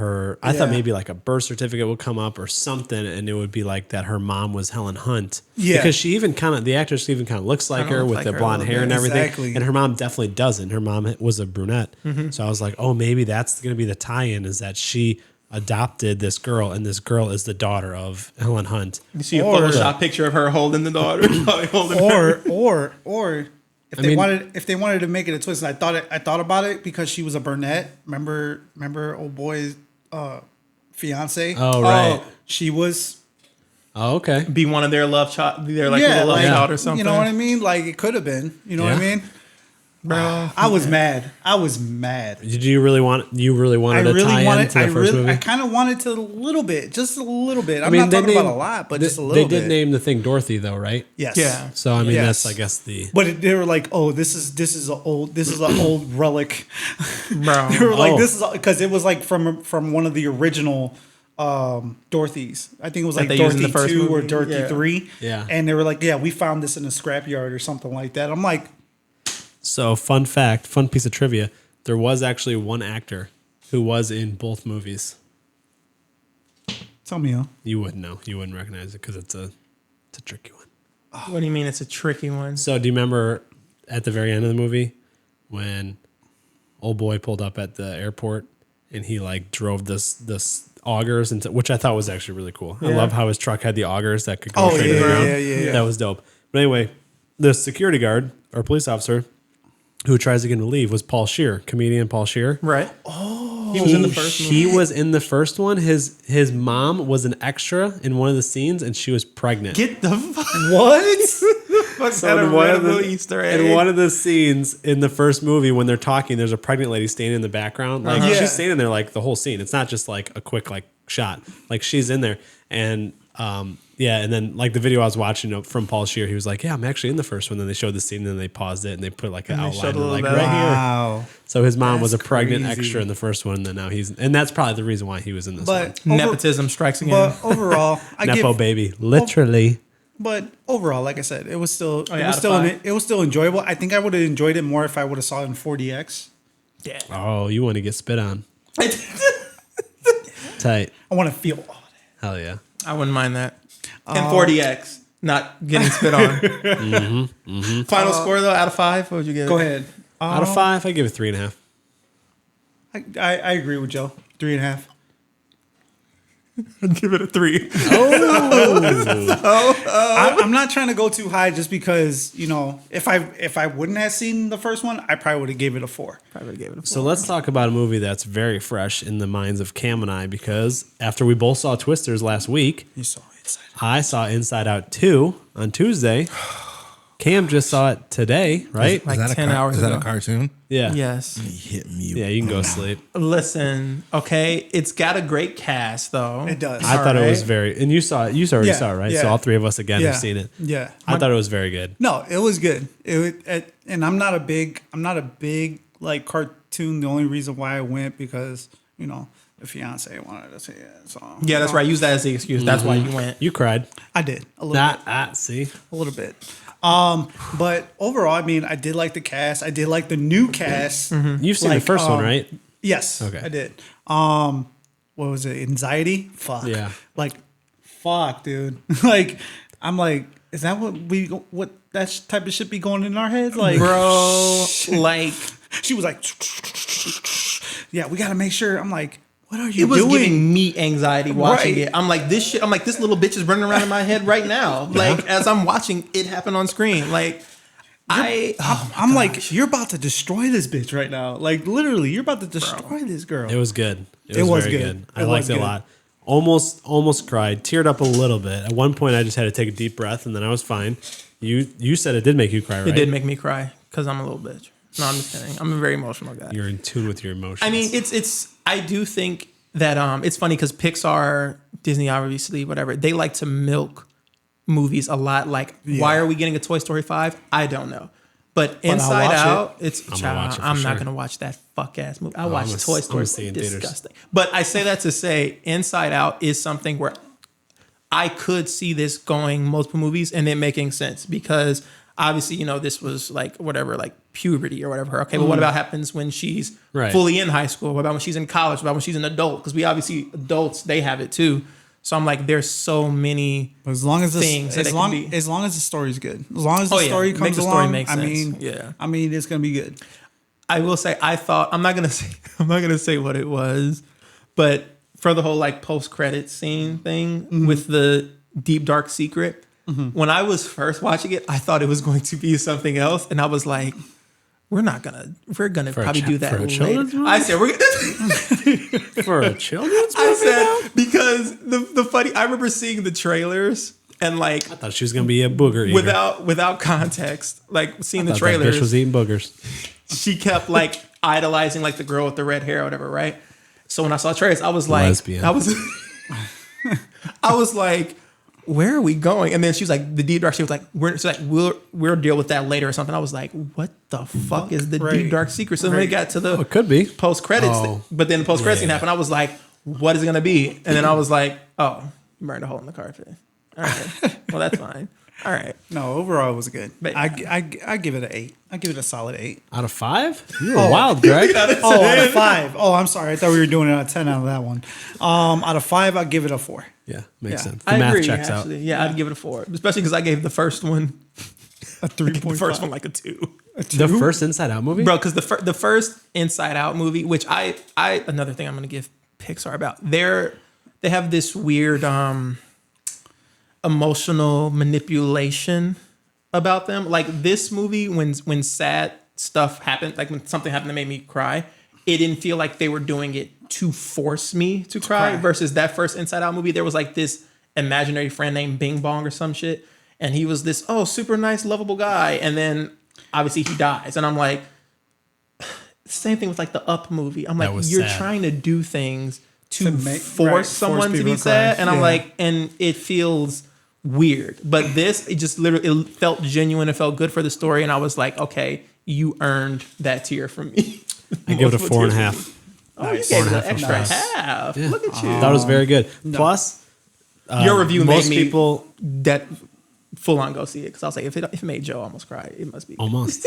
I thought maybe like a birth certificate would come up or something, and it would be like that her mom was Helen Hunt, because she even the actress even kind of looks like her with the blonde hair and everything, and her mom definitely doesn't. Her mom was a brunette, so I was like, oh, maybe that's gonna be the tie-in, is that she adopted this girl, and this girl is the daughter of Helen Hunt. You see a Photoshop picture of her holding the daughter, or if they wanted to make it a twist, I thought about it because she was a brunette. Remember old boy's fiance? Oh right, she was. Oh okay, be one of their love child, little love child or something. You know what I mean? Like it could have been. You know what I mean? Bro, I was mad. Did you really want? You really wanted to tie into the first movie? I kind of wanted to just a little bit. I'm not talking about a lot, but just a little bit. They did name the thing Dorothy, though, right? Yes. Yeah. So I mean, that's I guess the. But they were like, oh, this is an old relic, bro. They were like, this is because it was like from one of the original Dorothy's. I think it was like Dorothy 2 or Dorothy 3. Yeah. And they were like, yeah, we found this in a scrapyard or something like that. I'm like. So fun piece of trivia. There was actually one actor who was in both movies. Tell me, You wouldn't know. You wouldn't recognize it because it's a tricky one. What do you mean it's a tricky one? So do you remember at the very end of the movie when old boy pulled up at the airport and he like drove this augers into, which I thought was actually really cool. Yeah. I love how his truck had the augers that could go straight to the ground. Yeah. That was dope. But anyway, the security guard or police officer who tries to get him to leave was Paul Scheer, comedian Paul Scheer. Right. Oh, he was in the first movie. He was in the first one. His mom was an extra in one of the scenes, and she was pregnant. Get the fuck. What? So in one of the scenes in the first movie, when they're talking, there's a pregnant lady standing in the background. Like she's standing there like the whole scene. It's not just like a quick like shot. Like she's in there, and and then like the video I was watching from Paul Scheer, he was like, "Yeah, I'm actually in the first one." Then they showed the scene, and then they paused it, and they put like an outline, like right wow. here. So his mom was a That's pregnant crazy. extra in the first one, and then now and that's probably the reason why he was in this But one. Nepotism strikes again. But overall, Nepo baby, literally. But overall, like I said, it was still five. it was still enjoyable. I think I would have enjoyed it more if I would have saw it in 4DX. Yeah. Oh, you want to get spit on? Tight. I want to feel all that. Hell yeah. I wouldn't mind that. And 40X, not getting spit on. Final score though, out of 5, what would you give? Go ahead. Out of 5, I give it 3.5. I agree with Joe. 3.5. I'd give it a 3. I'm not trying to go too high just because, if I wouldn't have seen the first one, I probably would have gave it a 4. So let's talk about a movie that's very fresh in the minds of Cam and I, because after we both saw Twisters last week, You saw Inside Out. I saw Inside Out 2 on Tuesday. Cam just saw it today, right? Like 10 hours Is that ago. a cartoon? Yeah. Yes. Hit me. Yeah, you can go sleep. Listen, okay, it's got a great cast though. It does. I thought it was Alright. very, and you saw it. You already saw it, right? yeah. So all three of us again Yeah. have seen it. Yeah. I thought it was very good. No, it was good. And I'm not a big like cartoon. The only reason why I went because the fiance wanted to see it. So Yeah, that's right. Use that as the excuse. That's why you went. You cried. I did a little bit. See? A little bit. But overall, I mean, I did like the cast. I did like the new cast. You've seen the first one, right? Yes. Okay. I did. What was it? Anxiety? Fuck. Yeah. Like, fuck, dude. Like, I'm like, is that what that type of shit be going in our heads? Like, Bro, like she was like, yeah, we got to make sure. I'm like, what are you it was doing? giving me anxiety watching Right. it. I'm like, this shit. I'm like, this little bitch is running around in my head right now. Like, as I'm watching it happen on screen. Like, I'm like, you're about to destroy this bitch right now. Like, literally, you're about to destroy this girl. It was good. It was very good. I It liked was it a good. lot. Almost cried. Teared up a little bit. At one point, I just had to take a deep breath, and then I was fine. You said it did make you cry, right? it did make me cry because I'm a little bitch. No, I'm just kidding. I'm a very emotional guy. You're in tune with your emotions. I mean, it's. I do think that it's funny because Pixar, Disney, obviously, whatever, they like to milk movies a lot. Like, why are we getting a Toy Story 5? I don't know. But Inside watch it. Out, it's. gonna watch it for I'm not sure. gonna watch that fuck ass movie. I watched I'm Toy Story. gonna see it in theaters. Disgusting. But I say that to say, Inside Out is something where I could see this going multiple movies and it making sense because obviously, this was like whatever, like puberty or whatever. Okay, but what about happens when she's Right. fully in high school? What about when she's in college? What about when she's an adult? Because we obviously adults, they have it too. So I'm like, there's so many As long as things that as it long can be. as long as the story's good, as long as the Oh, yeah. story Make comes the story along, make I sense. mean, Yeah. I mean, it's gonna be good. I will say I thought I'm not gonna say what it was, but for the whole like post credit scene thing with the deep dark secret, when I was first watching it, I thought it was going to be something else, and I was like, we're gonna probably do that for a later. children's movie? I said we're gonna for a children's movie. I said because the funny I remember seeing the trailers and like I thought she was gonna be a booger eater. without context, like seeing the I thought that trailers. bitch was eating boogers. She kept like idolizing like the girl with the red hair or whatever, right? So when I saw trailers, I was like, Lesbian. I was like, where are we going? And then she was like, the deep dark. She was like, we'll deal with that later or something. I was like, what the fuck is the deep dark secret? So then we got to the It could be. post credits, Oh. but then the post credits scene Yeah. happened. I was like, what is it gonna be? And then I was like, oh, you burned a hole in the carpet. All right, well that's fine. All right. No, overall it was good. But- I give it an 8. I give it a solid 8. Out of 5? You were wild, Greg. Oh, out of 5. Oh, I'm sorry. I thought we were doing it out of 10 out of that one. Out of 5, I'll give it a 4. Yeah, makes Yeah. sense. The I math agree. checks Actually, out. yeah, I'd give it a 4, especially because I gave the first one, A the 3.5. first one like a 2. The first Inside Out movie? Bro, because the first Inside Out movie, which I another thing I'm gonna give Pixar about, they have this weird emotional manipulation about them. Like this movie, when sad stuff happened, like when something happened that made me cry, it didn't feel like they were doing it to force me to cry. Versus that first Inside Out movie, there was like this imaginary friend named Bing Bong or some shit, and he was this super nice, lovable guy, and then obviously he dies, and I'm like, same thing with like the Up movie. I'm like, you're sad. trying to do things to force someone to be sad, and I'm like, and it feels weird. But this, it just literally, it felt genuine. It felt good for the story, and I was like, okay, you earned that tear from me. I give it a 4.5. Oh, you gave it an extra half. Look at you. That was very good. Plus, your review most made me people that full on go see it because I was like, if it made Joe almost cry, it must be almost.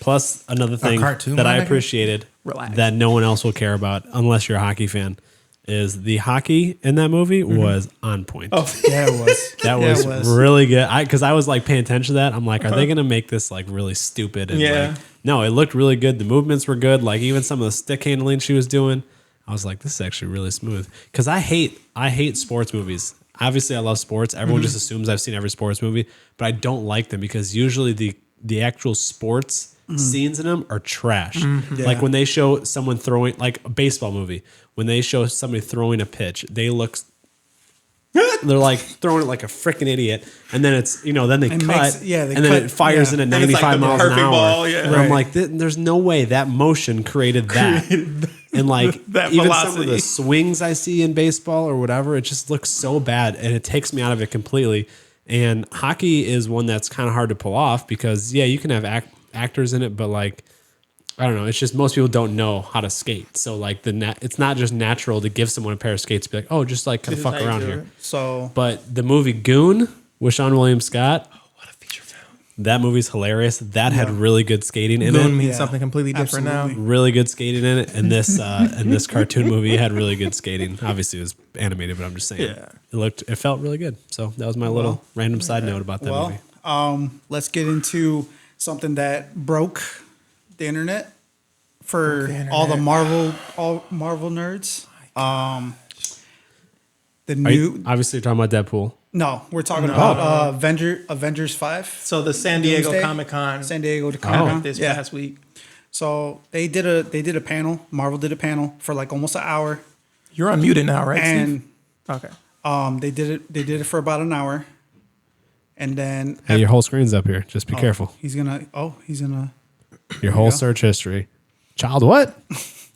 Plus, another thing cartoon that I one, appreciated Relax. that no one else will care about unless you're a hockey fan is the hockey in that movie was on point. Yeah, it was. That was really good. Because I was like paying attention to that. I'm like, are they going to make this like really stupid? And like, no, it looked really good. The movements were good. Like even some of the stick handling she was doing, I was like, this is actually really smooth. Because I hate sports movies. Obviously, I love sports. Everyone just assumes I've seen every sports movie, but I don't like them because usually the actual sports scenes in them are trash. Like when they show someone throwing, like a baseball movie, when they show somebody throwing a pitch, they're like throwing it like a freaking idiot, and then it's then they cut, and then it fires in at 95 miles an hour. Ball, I'm like, there's no way that motion created that. And like that even velocity. some of the swings I see in baseball or whatever, it just looks so bad, and it takes me out of it completely. And hockey is one that's kind of hard to pull off because you can have actors in it, but like I don't know, it's just most people don't know how to skate. So like it's not just natural to give someone a pair of skates, be like, oh, just like kind of fuck around here. So, but the movie Goon with Sean William Scott. What a feature film! That movie's hilarious. That had really good skating in Goon it. means something completely different now. Really good skating in it, and this cartoon movie had really good skating. Obviously, it was animated, but I'm just saying it felt really good. So that was my little random side note about that movie. Let's get into something that broke the internet for all the Marvel nerds. Obviously, you're talking about Deadpool. No, we're talking about Avengers 5. So the San Diego Comic-Con. San Diego Comic-Con this past week. So they did a panel. Marvel did a panel for like almost an hour. You're unmuted now, right, and Steve? Okay. They did it for about an hour. And then Hey, your whole screen's up here. Just be careful. He's gonna Your whole search history. Child, what?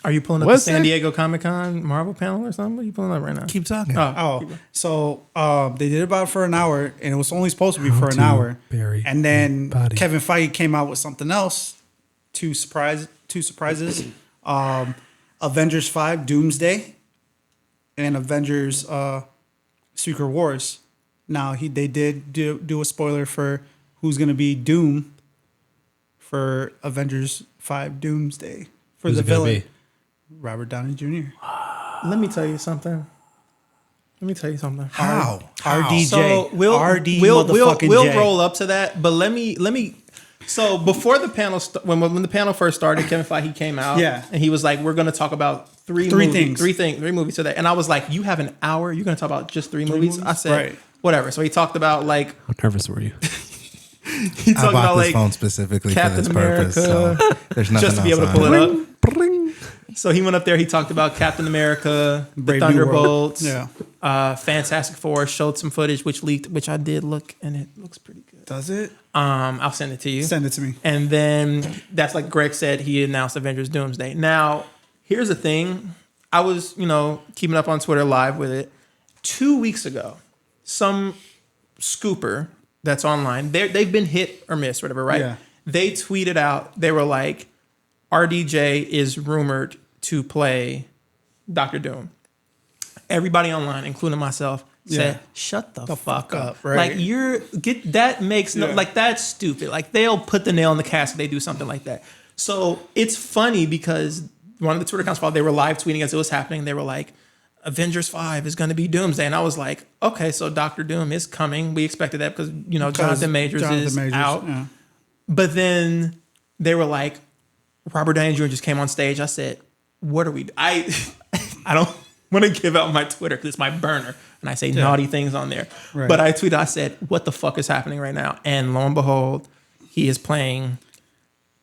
Are you pulling up the San Diego Comic-Con Marvel panel or something? What are you pulling up right now? Keep talking. So they did it about for an hour, and it was only supposed to be for an hour. And then Kevin Feige came out with something else. Two surprises. Avengers 5 Doomsday and Avengers Secret Wars. Now they did do a spoiler for who's going to be Doom for Avengers 5 Doomsday for the villain. Robert Downey Jr. Let me tell you something. How? RDJ. So we'll roll up to that, but let me. So before the panel, when the panel first started, Kevin Feige came out, and he was like, "We're going to talk about three movies today." And I was like, "You have an hour? You're going to talk about just three movies?" I said, "Whatever." So he talked about like, how nervous were you? He talked about this like phone specifically Captain for this purpose. So there's nothing just to be able to pull it up. So he went up there. He talked about Captain America, the Thunderbolts, Fantastic Four. Showed some footage which leaked, which I did look, and it looks pretty good. Does it? I'll send it to you. Send it to me. And then that's like Greg said. He announced Avengers Doomsday. Now here's the thing. I was keeping up on Twitter live with it. 2 weeks ago, some scooper that's online. They've been hit or miss, whatever, right? Yeah. They tweeted out. They were like, RDJ is rumored to play Dr. Doom. Everybody online, including myself, said, "Shut the fuck up!" Right? Like like that's stupid. Like they'll put the nail in the cast if they do something like that. So it's funny because one of the Twitter accounts, while they were live tweeting as it was happening, they were like, "Avengers 5 is going to be Doomsday," and I was like, "Okay, so Dr. Doom is coming. We expected that because Jonathan Majors is out." Yeah. But then they were like, Robert Downey Jr. just came on stage. I said, "What are we? I don't." want to give out my Twitter because it's my burner, and I say naughty things on there. Right. But I tweeted, I said, "What the fuck is happening right now?" And lo and behold, he is playing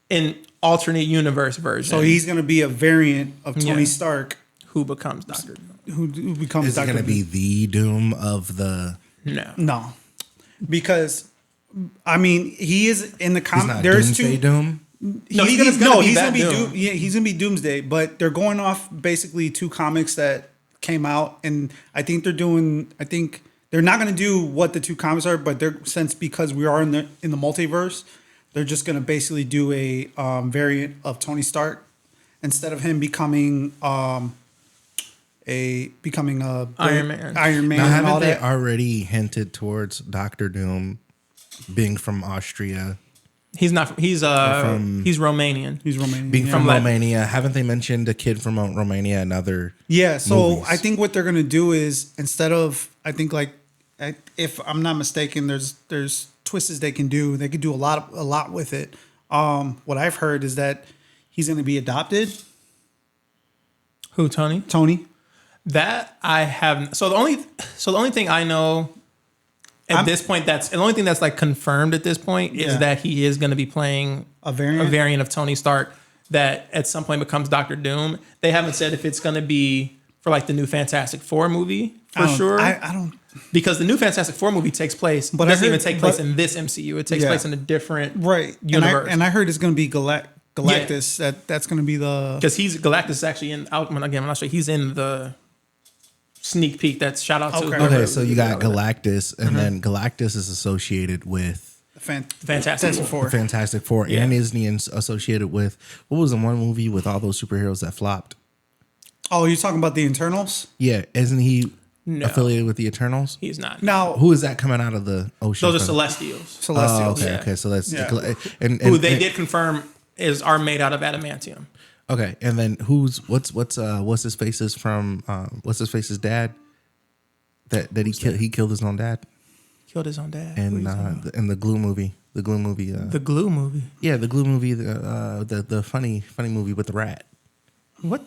an alternate universe version. So he's going to be a variant of Tony Stark, who becomes Doctor Doom. who becomes Is it Doctor going to be the Doom of the? No, because I mean he is in the He's comic. not There's Doomsday two. Doom. He's gonna be Doom. Yeah, he's gonna be Doomsday. But they're going off basically two comics that came out, and I think they're not gonna do what the two comics are, but because we are in the multiverse, they're just gonna basically do a variant of Tony Stark instead of him becoming a Iron Man. Now, and all haven't they that. already hinted towards Doctor Doom being from Austria? he's not. He's he's Romanian. He's Romanian. Being yeah. from Romania. Haven't they mentioned a kid from Romania and other Yeah, so movies? I think what they're gonna do is instead of if I'm not mistaken, there's twists they can do. They could do a lot with it. What I've heard is that he's gonna be adopted. Who, Tony? Tony. That I have. So the only thing I know at this point, the only thing that's like confirmed at this point is that he is going to be playing A variant of Tony Stark that at some point becomes Doctor Doom. They haven't said if it's going to be for like the new Fantastic Four movie for sure. I don't. Because the new Fantastic Four movie takes place, but doesn't even take place in this MCU. It takes place in a different universe. And I heard it's gonna be Galactus. That's gonna be the because Galactus is actually in Outman again. I'm not sure he's in the sneak peek. That's shout out to Okay, so you got Galactus, and then Galactus is associated with Fantastic Four. the Fantastic Four, and isn't he associated with what was the one movie with all those superheroes that flopped? Oh, you're talking about the Eternals? Yeah, isn't he No. affiliated with the Eternals? He's not. Now, Who is that coming out of the ocean? Those are from? Celestials. Celestials. Okay, Yeah. okay, so that's Yeah. and Who they did confirm are made out of adamantium. Okay, and then what's his face's from what's his face's dad that he killed his own dad Killed his own dad. and in the Glue movie The Glue movie. the Glue movie the funny movie with the rat. What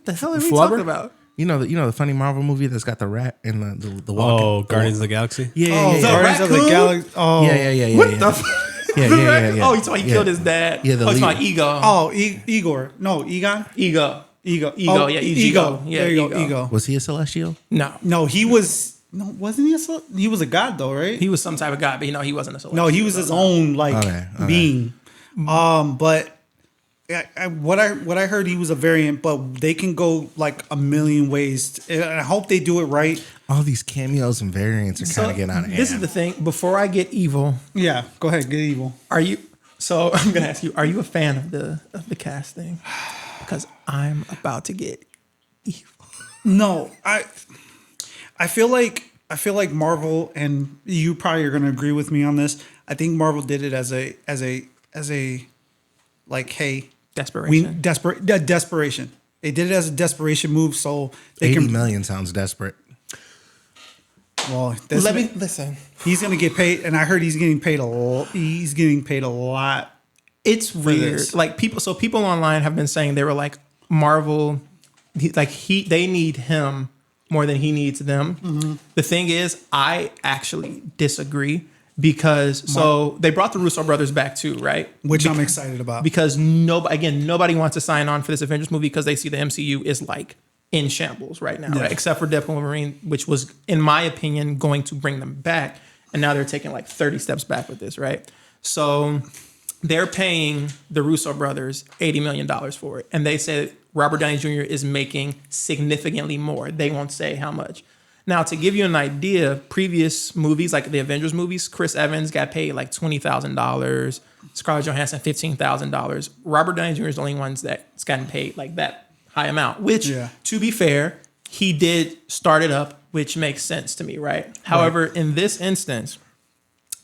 the hell are we Flubber? talking about? You know the funny Marvel movie that's got the rat and the walk. Oh, Guardians of the Galaxy. Guardians of the raccoon? Galaxy. Oh, yeah. What the fuck? Yeah. Oh, you talking he killed his dad. Yeah, the he's lead. my ego. Oh, Igor. No, Egon. Ego. Ego. Ego, yeah, Ego. Yeah, There you Ego. go. Ego. Was he a celestial? No. No, he was. No, wasn't he? He was a god though, right? He was some type of god, but he wasn't a celestial. No, he was his own Okay. being. But what I heard, he was a variant, but they can go like a million ways. And I hope they do it right. All these cameos and variants are kind of getting out of hand. This is the thing. Before I get evil, Yeah, go ahead, get evil. are you? So I'm gonna ask you: are you a fan of the casting? Because I'm about to get evil. No, I feel like Marvel, and you probably are going to agree with me on this. I think Marvel did it as a like, hey, Desperation. desperation. They did it as a desperation move, so they 80 can. million sounds desperate. Well, Let me listen. He's going to get paid, and I heard he's getting paid a lot. He's getting paid a lot. It's weird. this. Like people online have been saying they were like Marvel, they need him more than he needs them. Mm-hmm. The thing is, I actually disagree because they brought the Russo brothers back too, right? Which I'm excited about. Because nobody wants to sign on for this Avengers movie because they see the MCU is like in shambles right now, right? Except for Deadpool Wolverine, which was, in my opinion, going to bring them back, and now they're taking like 30 steps back with this, right? So they're paying the Russo brothers $80 million for it, and they said Robert Downey Jr. is making significantly more. They won't say how much. Now, to give you an idea, previous movies, like the Avengers movies, Chris Evans got paid like $20,000, Scarlett Johansson $15,000. Robert Downey Jr. is the only ones that's gotten paid like that high amount, which, to be fair, he did start it up, which makes sense to me, right? However, in this instance,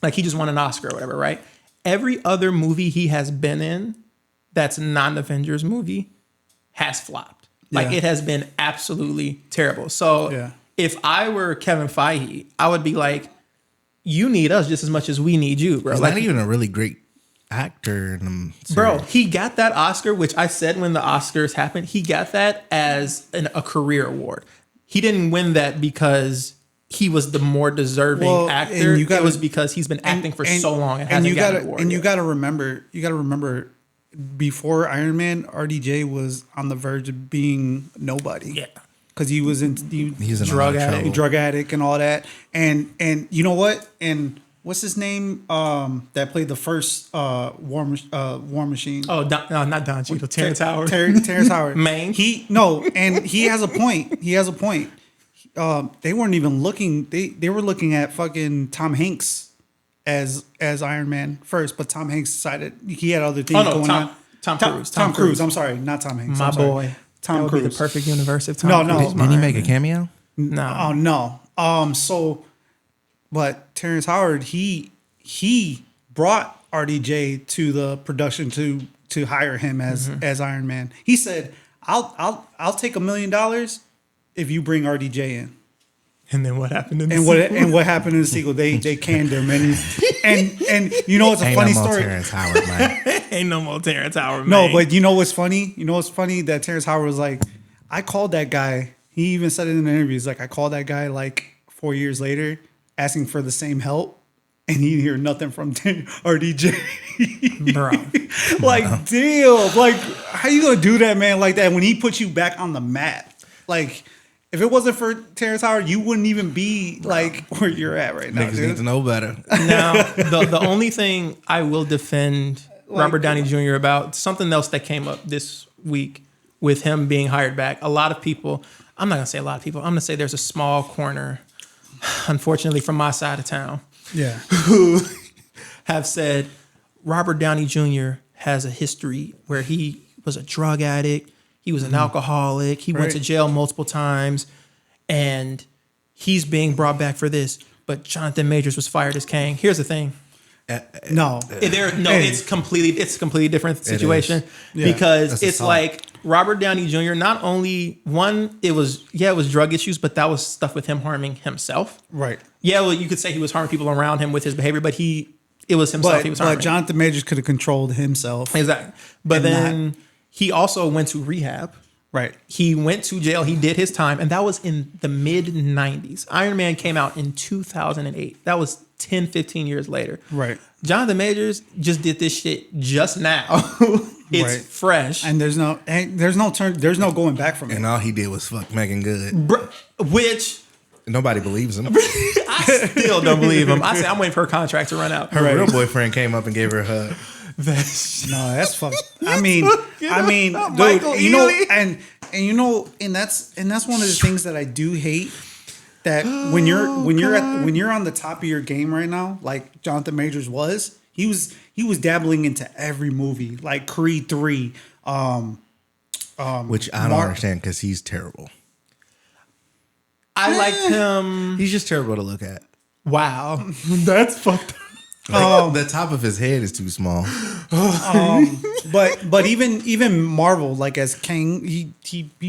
like he just won an Oscar or whatever, right? Every other movie he has been in that's non-Avengers movie has flopped. Like it has been absolutely terrible. So if I were Kevin Feige, I would be like, you need us just as much as we need you, bro. He's Like, not even a really great actor in the series. Bro, he got that Oscar, which I said when the Oscars happened, he got that as a career award. He didn't win that because he was the more deserving actor. It was because he's been acting for so long and hasn't gotten an award. And you got to remember, before Iron Man, RDJ was on the verge of being nobody. Yeah. Because he's in drug addict and all that. And you know what? And what's his name? That played the first War Machine. Oh, not Don Cheadle. Terrence Howard. Terrence Howard. Maine. And he has a point. They weren't even looking. They were looking at fucking Tom Hanks as Iron Man first, but Tom Hanks decided he had other things going on. Tom Cruise. I'm sorry, not Tom Hanks. My boy. Tom Cruise. Would be the perfect universe if Tom Cruise. Didn't he make a cameo? No. Oh no. But Terrence Howard, he brought RDJ to the production to hire him as Iron Man. He said, "I'll take $1 million if you bring RDJ in." And then what happened in the sequel? And what happened in the sequel? They canned him, and you know it's a funny story. Terrence Howard, man. Ain't no more Terrence Howard, man. No, but you know what's funny? You know what's funny that Terrence Howard was like, I called that guy. He even said it in the interviews. Like I called that guy like 4 years later, asking for the same help, and he didn't hear nothing from RDJ. Bro, like damn, like how you gonna do that, man? Like that when he put you back on the map, like. If it wasn't for Terrence Howard, you wouldn't even be like where you're at right now. Niggas need to know better. Now, the only thing I will defend Robert Downey Jr. about, something else that came up this week with him being hired back. A lot of people, I'm not going to say a lot of people, I'm going to say there's a small corner, unfortunately from my side of town, who have said Robert Downey Jr. has a history where he was a drug addict. He was an alcoholic. He went to jail multiple times, and he's being brought back for this. But Jonathan Majors was fired as Kang. Here's the thing. It's a completely different situation because it's like Robert Downey Jr. Not only it was drug issues, but that was stuff with him harming himself. Right. Yeah, well, you could say he was harming people around him with his behavior, but it was himself he was harming. But Jonathan Majors could have controlled himself. Exactly. But then he also went to rehab. Right. He went to jail. He did his time. And that was in the mid-90s. Iron Man came out in 2008. That was 10, 15 years later. Right. Jonathan Majors just did this shit just now. It's fresh. And there's no going back from it. And all he did was fuck Megan Good. Which... Nobody believes him. I still don't believe him. I say I'm waiting for her contract to run out. Her real boyfriend came up and gave her a hug. That's fucked. I mean, dude, Michael you know, Ealy. and that's one of the things that I do hate. That when you're on the top of your game right now, like Jonathan Majors was, he was dabbling into every movie, like Creed 3, which I don't understand because he's terrible. I liked him. He's just terrible to look at. Wow, that's fucked up. The top of his head is too small. But even Marvel, like as Kang, he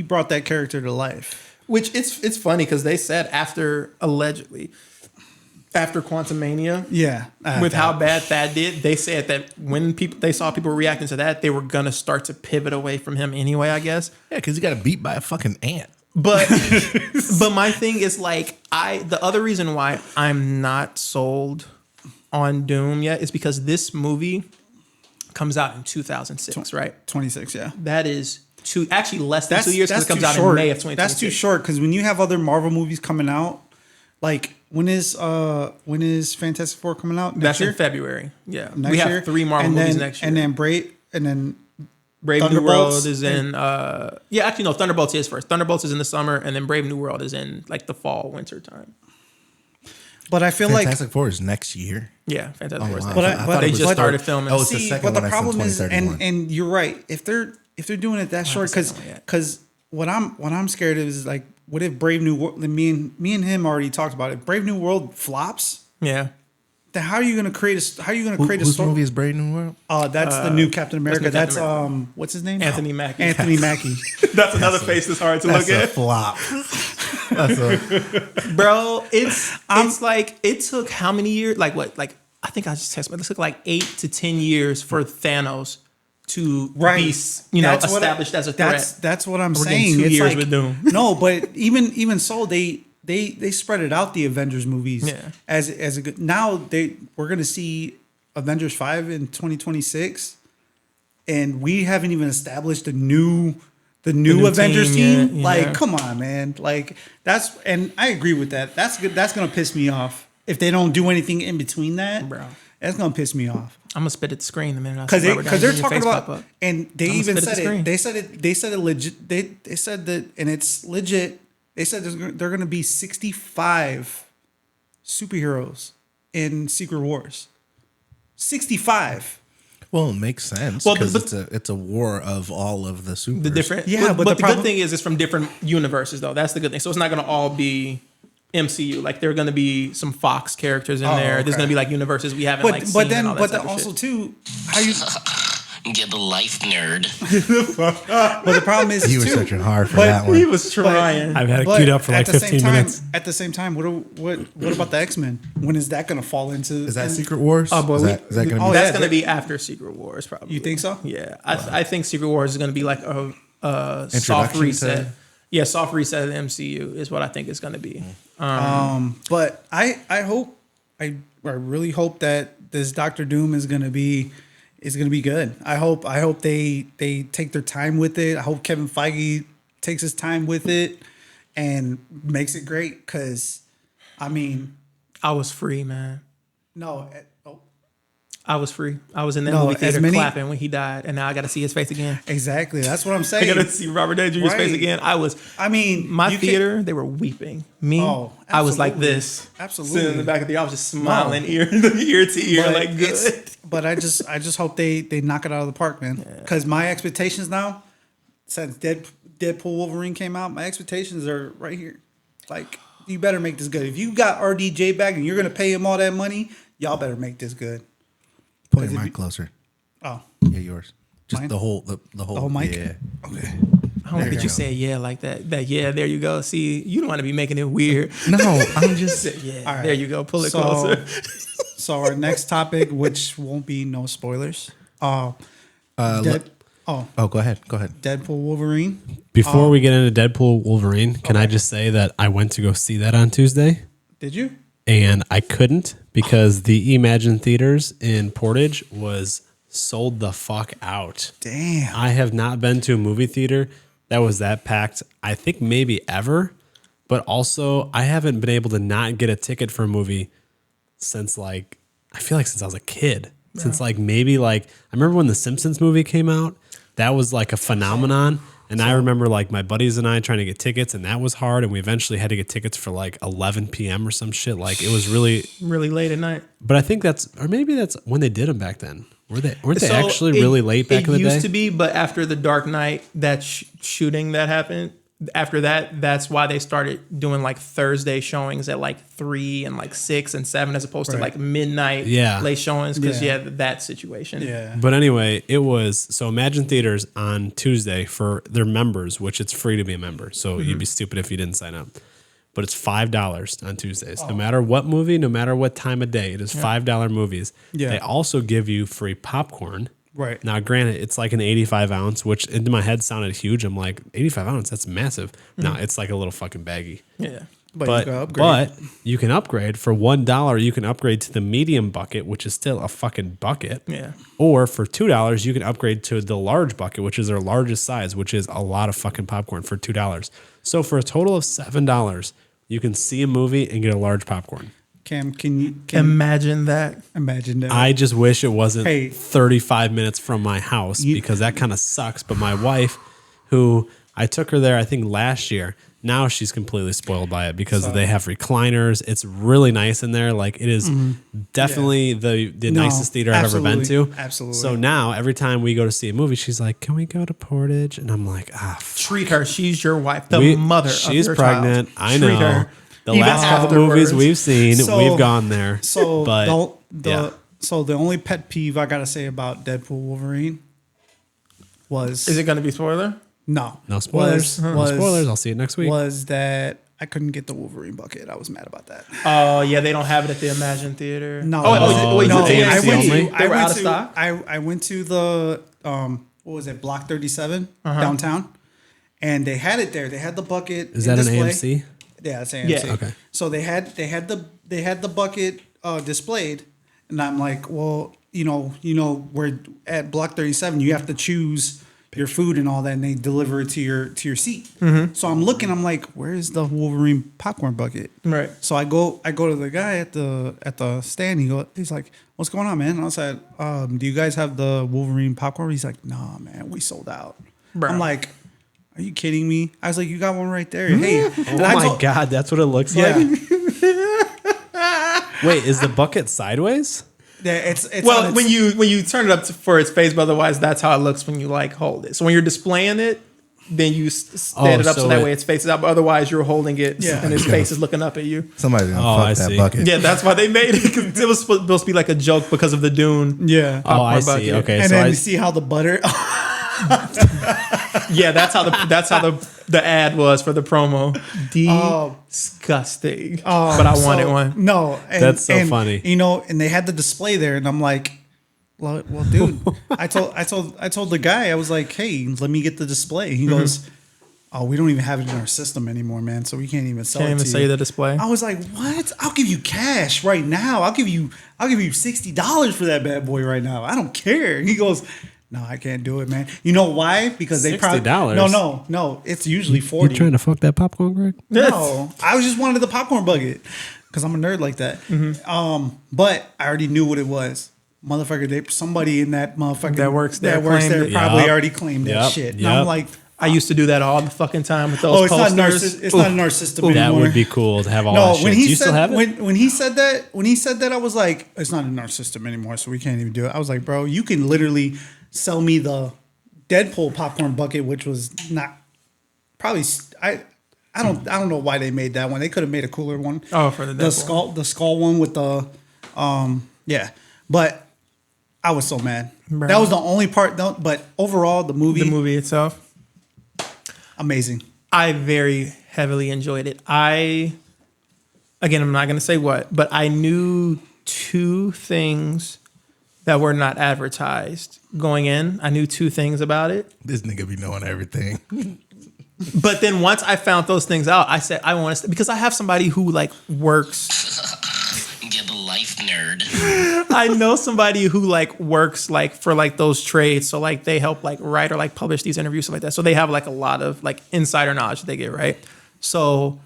brought that character to life. Which it's funny because they said after Quantumania, with how bad that did, they said that when they saw people reacting to that, they were gonna start to pivot away from him anyway. I guess. Yeah, because he got beat by a fucking ant. But my thing is like the other reason why I'm not sold on Doom yet is because this movie comes out in 2006, right? 26, yeah. That is less than 2 years because it comes out in May of 2026. That's too short because when you have other Marvel movies coming out, like when is Fantastic Four coming out? That's in February. Yeah, we have 3 Marvel movies next year, and then Brave New World is in. Thunderbolts is first. Thunderbolts is in the summer, and then Brave New World is in like the fall, winter time. But I feel Fantastic Four is next year. Yeah, Fantastic Four is next year. But they just started filming. It's the second but one. The problem is, and you're right. If they're doing it that short, because what I'm scared of is like, what if Brave New World? Me and him already talked about it. Brave New World flops. Yeah. Then how are you going to create a story? Whose movie is Brave New World? That's the new Captain America. That's what's his name? Anthony Mackie. Anthony Mackie. That's another face that's hard to look at. Flop. Bro, it's like it took how many years? Like what? Like I think I just texted, but it took like 8 to 10 years for Thanos to be, established as a threat. That's what I'm We're getting saying. 2 It's years like, with Doom. No, but even so, they spread it out, the Avengers movies. Yeah. As a good, now we're gonna see Avengers 5 in 2026, and we haven't even established the new Avengers team. Yeah. Like, come on, man. Like and I agree with that. That's good. That's gonna piss me off if they don't do anything in between that. Bro. That's gonna piss me off. I'm gonna spit at the screen the minute I Because see Robert Downey they're Jr. talking face about, pop up. and they I'ma even spit at the said it. screen. They said it legit. They said that, and it's legit. They said they're going to be 65 superheroes in Secret Wars. 65. Well, it makes sense Well, because but- it's a war of all of the supers. The different, Yeah, but but the good thing is it's from different universes though. That's the good thing. So it's not gonna all be MCU. Like there are gonna be some Fox characters in there. There's okay. gonna be like universes we haven't like seen. and all that type of also shit. too, how you? Get the life, nerd. But the problem is You were too, searching hard for but that one. He was trying. I've had it but queued up for like at the same 15 time- minutes. At the same time, what about the X-Men? When is that going to fall into? Is that Secret Wars? Oh, boy, is that going to oh, be? That's yeah, gonna be after Secret Wars, probably. You think so? Yeah, I think Secret Wars is gonna be like a soft Introduction reset. to- Yeah, soft reset of the MCU is what I think it's gonna be. But I hope I really hope that this Doctor Doom is gonna be good. I hope they take their time with it. I hope Kevin Feige takes his time with it and makes it great. Cause I mean, I was free, man. no, I was free. I was in that No, movie theater as many- clapping when he died, and now I got to see his face again. exactly. That's what I'm I saying. got to see Robert Downey Jr.'s face Right. again. I mean, My you can't- theater, they were weeping. Me, Oh, I was like absolutely. this. Absolutely. Sitting in the back of the I was just smiling ear to ear, But like good. But I just hope they knock it out of the park, man. Because my expectations now, since Deadpool Wolverine came out, my expectations are right here. Like, you better make this good. If you got RDJ back and you're gonna pay him all that money, y'all better make this good. Put your mic closer. Oh, Yeah, yours. Just Mine? the whole the whole mic. Yeah. Okay. I don't think you say yeah like that. That yeah, there you go. See, you don't want to be making it weird. No, I'm just. Yeah, All right. there you go. Pull it So- closer. So our next topic, which won't be no spoilers. Oh, go ahead. Go ahead. Deadpool Wolverine. Before we get into Deadpool Wolverine, can I just say that I went to go see that on Tuesday Did you? and I couldn't because the Imagine Theaters in Portage was sold the fuck out. Damn. I have not been to a movie theater that was that packed, I think maybe ever, but also I haven't been able to not get a ticket for a movie since I feel like since I was a kid. Since I remember when the Simpsons movie came out, that was like a phenomenon. And I remember like my buddies and I trying to get tickets, and that was hard. And we eventually had to get tickets for like 11 p.m. or some shit. Like it was really, Really late at night. but I think maybe that's when they did them back then. Weren't they So actually really late back in the day? It used to be, but after the Dark Knight, that shooting that happened, after that, that's why they started doing like Thursday showings at like 3 and like 6 and 7 as opposed to like midnight late showings because that situation. Yeah. But anyway, it was so Imagine Theaters on Tuesday for their members, which it's free to be a member. So you'd be stupid if you didn't sign up. But it's $5 on Tuesdays. No matter what movie, no matter what time of day, it is $5 movies. Yeah. They also give you free popcorn. Right. Now, granted, it's like an 85 ounce, which into my head sounded huge. I'm like, 85 ounce, that's massive. No, it's like a little fucking baggie. Yeah. But, But you can upgrade. you can upgrade for $1. You can upgrade to the medium bucket, which is still a fucking bucket. Yeah. Or for $2, you can upgrade to the large bucket, which is their largest size, which is a lot of fucking popcorn for $2. So for a total of $7, you can see a movie and get a large popcorn. Cam, can you Imagine that. imagine that? I just wish it wasn't Hey. 35 minutes from my house because that kind of sucks. But my wife, who I took her there, I think last year, now she's completely spoiled by it because they have recliners. It's really nice in there. Like it is definitely the No, nicest theater I've ever been to. absolutely. So now every time we go to see a movie, she's like, "Can we go to Portage?" And I'm like, Treat her. She's your wife. The mother of She's your pregnant. child. I Treat know. her. The Even last couple afterwards. movies we've seen, So- we've gone there. So but so the only pet peeve I gotta say about Deadpool Wolverine was Is it going to be spoiler? no no spoilers. No was- spoilers. I'll see it next week. was that I couldn't get the Wolverine bucket. I was mad about that. Oh yeah, they don't have it at the Imagine Theater. No, wait, no, is it AMC AMC? only? They were out of stock. I went to the what was it, Block 37 downtown, and they had it there. They had the bucket. Is that display. an AMC? Yeah, it's AMC. Yeah. Okay. So they had the bucket displayed, and I'm like, well, we're at Block 37. You have to choose your food and all that, and they deliver it to your seat. So I'm looking. I'm like, where's the Wolverine popcorn bucket? Right. So I go to the guy at the stand. He's like, what's going on, man? And I said, do you guys have the Wolverine popcorn? He's like, nah, man, we sold out. Bro. I'm like, are you kidding me? I was like, you got one right there. Hey, Oh my God, that's what it looks yeah. like? Wait, is the bucket sideways? Yeah, it's Well, on when you turn it up for its face, but otherwise that's how it looks when you like hold it. So when you're displaying it, then you stand it up so that way its face is up. But otherwise, you're holding it and its face is looking up at you. Somebody's gonna fuck that bucket. Yeah, that's why they made it, because it was supposed to be like a joke because of the Dune. Yeah. Oh, I see. bucket. Okay, and so then you see how the butter. Yeah, that's how the ad was for the promo. Disgusting. But I wanted one. No, That's so funny. And they had the display there, and I'm like, well, dude, I told the guy, I was like, hey, let me get the display. He goes, oh, we don't even have it in our system anymore, man. So we can't even sell it to sell you. the display. I was like, what? I'll give you cash right now. I'll give you $60 for that bad boy right now. I don't care. He goes, no, I can't do it, man. You know why? Because they probably $60? No. It's usually $40. You trying to fuck that popcorn, Greg? No, I just wanted the popcorn bucket because I'm a nerd like that. But I already knew what it was. Motherfucker, somebody in that motherfucker That works there probably it. already claimed that Yep. shit. And Yep. I'm like, I used to do that all the fucking time with those posters. It's not in our system anymore. That would be cool to have all No, that shit. when Do he you said still have it? when he said that, I was like, it's not in our system anymore, so we can't even do it. I was like, bro, you can literally sell me the Deadpool popcorn bucket, which was not probably I don't know why they made that one. They could have made a cooler one. Oh, for the Deadpool. the skull one with the yeah. But I was so mad. Bro. That was the only part. But overall, the movie itself, amazing. I very heavily enjoyed it. I'm not going to say what, but I knew two things that were not advertised going in. I knew two things about it. This nigga be knowing everything. But then once I found those things out, I said, I want to, because I have somebody who like works. Get the life nerd. I know somebody who like works like for like those trades. So like they help like write or like publish these interviews, stuff like that. So they have like a lot of like insider knowledge that they get, right? So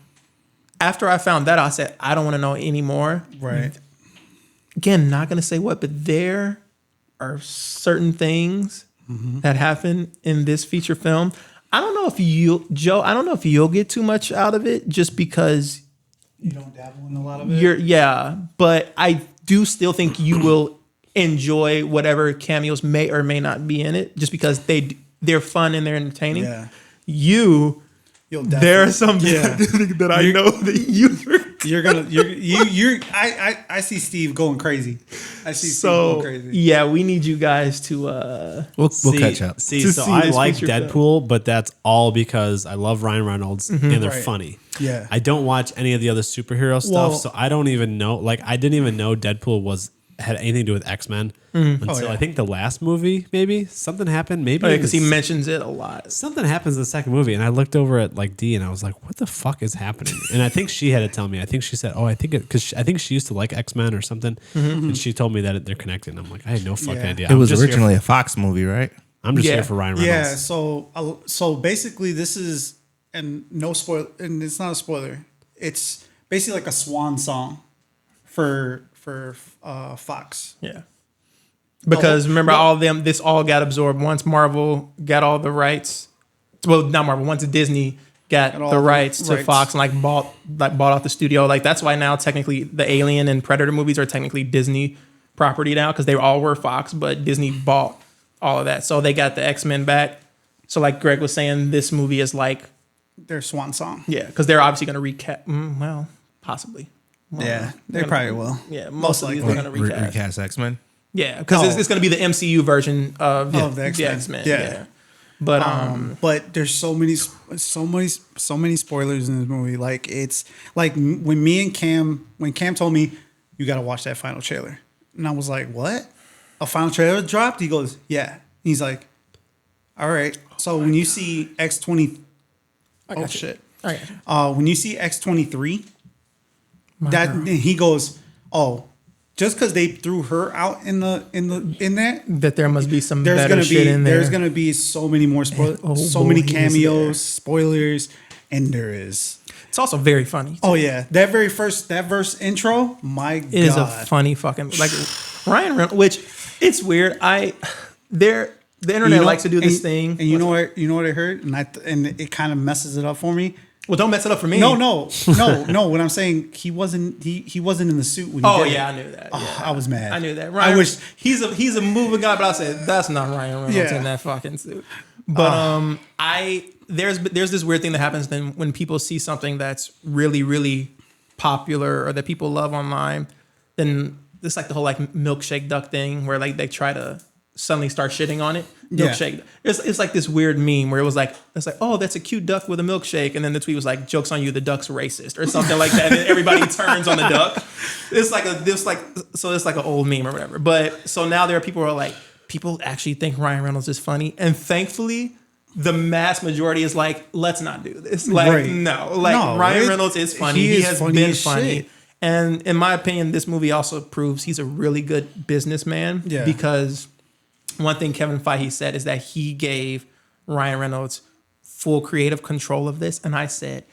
after I found that, I said, I don't want to know anymore. Right. Again, not going to say what, but there are certain things that happen in this feature film. I don't know if Joe, I don't know if you'll get too much out of it just because You don't dabble in a lot of it. But I do still think you will enjoy whatever cameos may or may not be in it, just because they're fun and they're entertaining. Yeah. There are some that I know that I see Steve going crazy. Steve going crazy. Yeah, we need you guys to We'll catch up. So I like Deadpool, but that's all because I love Ryan Reynolds and they're funny. Yeah. I don't watch any of the other superhero stuff, so I don't even know. Like, I didn't even know Deadpool had anything to do with X-Men until I think the last movie. Maybe something happened. Maybe because he mentions it a lot. Something happens in the second movie, and I looked over at like Dee, and I was like, "What the fuck is happening?" And I think she had to tell me. I think she said, "Oh, I think because I think she used to like X-Men or something," and she told me that they're connected. And I'm like, I had no fucking idea. It was originally a Fox movie, right? I'm just here for Ryan Reynolds. Yeah. So basically, this is no spoil, and it's not a spoiler. It's basically like a swan song for Fox. Yeah. Because remember, all of them, this all got absorbed once Marvel got all the rights. Well, not Marvel. Once Disney got the rights to Fox and like bought out the studio. Like that's why now technically the Alien and Predator movies are technically Disney property now, because they all were Fox, but Disney bought all of that. So they got the X-Men back. So like Greg was saying, this movie is like their swan song. Yeah, because they're obviously going to recap. Well, possibly. Well, yeah, they probably will. Yeah, most of these they're going to recast. X-Men. Yeah, because it's going to be the MCU version of the X-Men. Yeah. But there's so many spoilers in this movie. Like it's like when Cam told me you got to watch that final trailer, and I was like, what? A final trailer dropped? He goes, yeah. He's like, all right. So when you see X20, oh shit. All right. When you see X23, he goes, oh. Just because they threw her out in that there must be some there's better gonna shit be in there. there's gonna be so many more so many cameos, spoilers, and there is. It's also very funny too. Oh yeah, that verse intro, my God, is a funny fucking like Ryan Reynolds. Which it's weird. The internet likes to do this thing, and you know what I heard, and it kind of messes it up for me. Well, don't mess it up for me. No. What I'm saying, he wasn't in the suit when he did it. I knew that. Yeah. I was mad. I knew that. I wish he's a moving guy, but I said that's not Ryan Reynolds in that fucking suit. But there's this weird thing that happens then when people see something that's really, really popular or that people love online, then it's like the whole like milkshake duck thing where like they try to suddenly start shitting on it. Milkshake. Yeah. It's like this weird meme where it's like, oh, that's a cute duck with a milkshake. And then the tweet was like, joke's on you, the duck's racist or something like that. And then everybody turns on the duck. It's like an old meme or whatever. But so now there are people who are like, people actually think Ryan Reynolds is funny. And thankfully, the mass majority is like, let's not do this. Like, right. Ryan Reynolds is funny. He has been funny. Shit. And in my opinion, this movie also proves he's a really good businessman because one thing Kevin Feige said is that he gave Ryan Reynolds full creative control of this. And I said,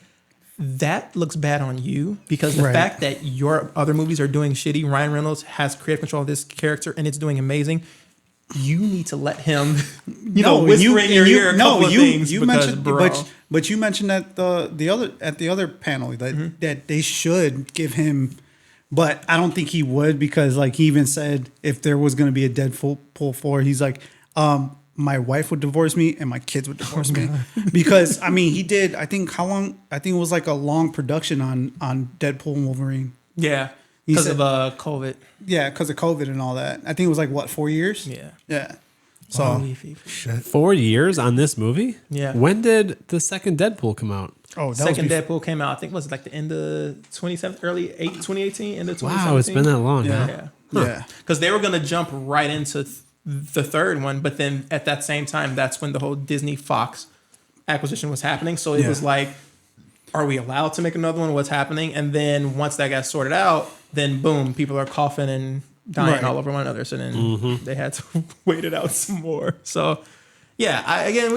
that looks bad on you because the fact that your other movies are doing shitty, Ryan Reynolds has creative control of this character and it's doing amazing. You need to let him, whisper in your ear a couple of things. You mentioned, but you mentioned that the other panel that they should give him, but I don't think he would because like he even said if there was going to be a Deadpool 4, he's like, my wife would divorce me and my kids would divorce me because I mean he did. I think it was like a long production on Deadpool and Wolverine. Yeah. Because of COVID. Yeah, because of COVID and all that. I think it was like, what, 4 years? Yeah. So, 4 years on this movie? Yeah. When did the second Deadpool come out? Oh, second Deadpool came out, I think, was it like the end of 2018, end of 2017? Wow, it's been that long, Yeah. Yeah. Because they were going to jump right into the third one, but then at that same time, that's when the whole Disney Fox acquisition was happening. So it was like, are we allowed to make another one? What's happening? And then once that got sorted out, then boom, people are coughing and dying all over one another. So then they had to wait it out some more. So yeah, I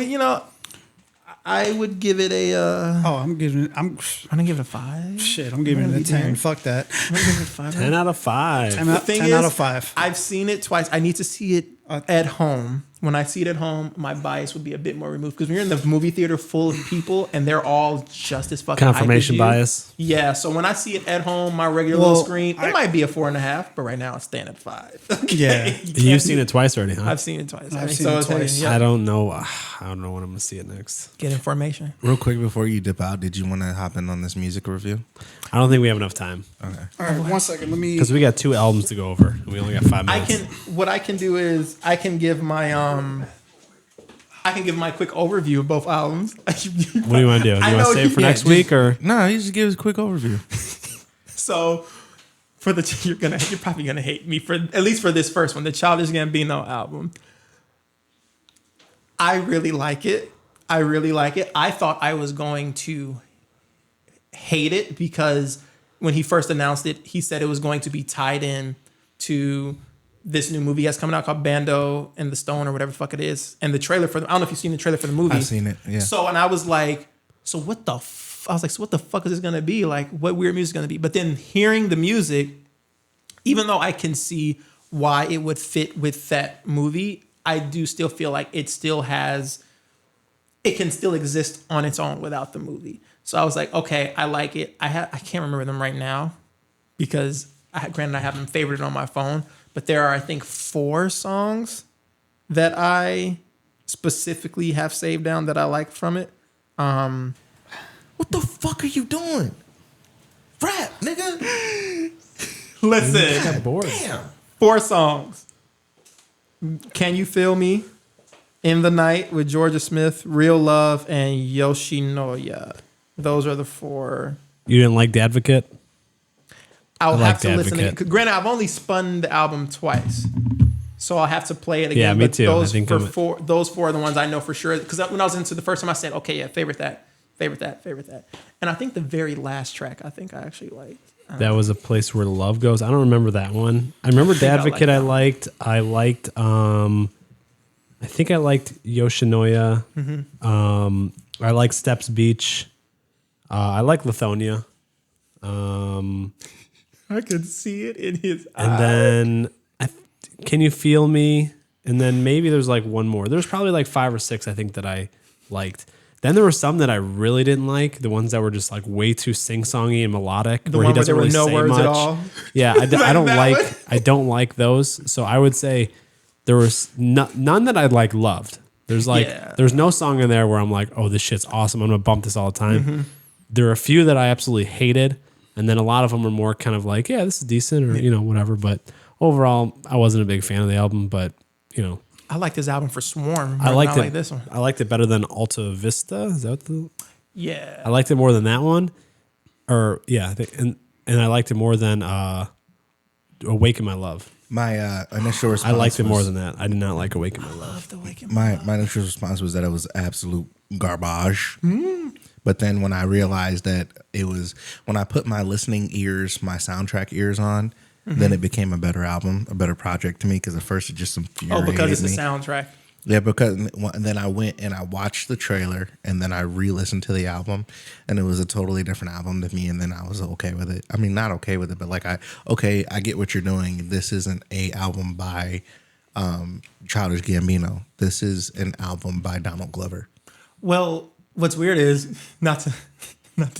would give it a. I'm gonna give it a 5. Shit, I'm giving it a 10. Fuck that. I'm gonna give it a 5. 10 out of 5. 10 out of 5. I've seen it twice. I need to see it at home. When I see it at home, my bias would be a bit more removed because when you're in the movie theater full of people and they're all just as fucking confirmation bias. Yeah, so when I see it at home, my regular little screen, it might be a 4.5, but right now it's staying at 5. Okay? Yeah, you've seen it twice already, huh? I've seen it twice. I've seen it twice. I don't know. I don't know when I'm gonna see it next. Get information. Real quick before you dip out, did you want to hop in on this music review? I don't think we have enough time. Okay. All right, 1 second. Let me. Because we got 2 albums to go over. And we only got 5 minutes. What I can do is I can give my quick overview of both albums. What do you want to do? Do you want to save it for next week or? No, you just give us a quick overview. So for you're probably gonna hate me for at least for this first one, the Childish Gambino album. I really like it. I thought I was going to hate it because when he first announced it, he said it was going to be tied in to this new movie that's coming out called Bando and the Stone or whatever the fuck it is. And the trailer I don't know if you've seen the trailer for the movie. I've seen it, yeah. So, and I was like, so what the fuck is this going to be? Like, what weird music is going to be? But then hearing the music, even though I can see why it would fit with that movie, I do still feel like it can still exist on its own without the movie. So I was like, okay, I like it. I can't remember them right now because granted I have them favorited on my phone, but there are, I think, 4 songs that I specifically have saved down that I like from it. What the fuck are you doing? Rap, nigga. Listen. Got bored. Damn. 4 songs. Can You Feel Me? In the Night with Georgia Smith, Real Love, and Yoshinoya. Those are the 4. You didn't like The Advocate? I'll I have like to The listen Advocate. again. Granted, I've only spun the album twice, so I'll have to play it again. Yeah, me but too. Those, I think those 4 are the ones I know for sure. Because when I was into the first time, I said, okay, yeah, favorite that. And I think the very last track, I actually liked. That was A Place Where Love Goes. I don't remember that one. I remember The Advocate. I liked. I think I liked Yoshinoya. I like Steps Beach. I like Lithonia. I could see it in his eyes. And then Can You Feel Me? And then maybe there's like one more. There's probably like 5 or 6 I think that I liked. Then there were some that I really didn't like. The ones that were just like way too sing-songy and melodic. The one where there were no words much. at all. Yeah, I don't like those. So I would say there was none that I like loved. There's there's no song in there where I'm like, oh, this shit's awesome. I'm gonna bump this all the time. There are a few that I absolutely hated, and then a lot of them are more kind of like, yeah, this is decent or whatever. But overall, I wasn't a big fan of the album. But I liked his album for Swarm. I liked it. Like this one. I liked it better than Alta Vista. Is that the? Yeah. I liked it more than that one, or yeah, and I liked it more than Awaken My Love. My initial response. I liked it more than that. I did not like Awaken My Love. My initial response was that it was absolute garbage. But then when I realized that it was, when I put my listening ears, my soundtrack ears on, then it became a better album, a better project to me. Because at first it just infuriated me. Oh, because it's the soundtrack. Yeah, because and then I went and I watched the trailer and then I re-listened to the album and it was a totally different album to me. And then I was okay with it. I mean, not okay with it, but like I get what you're doing. This isn't a album by Childish Gambino. This is an album by Donald Glover. Well, what's weird is not to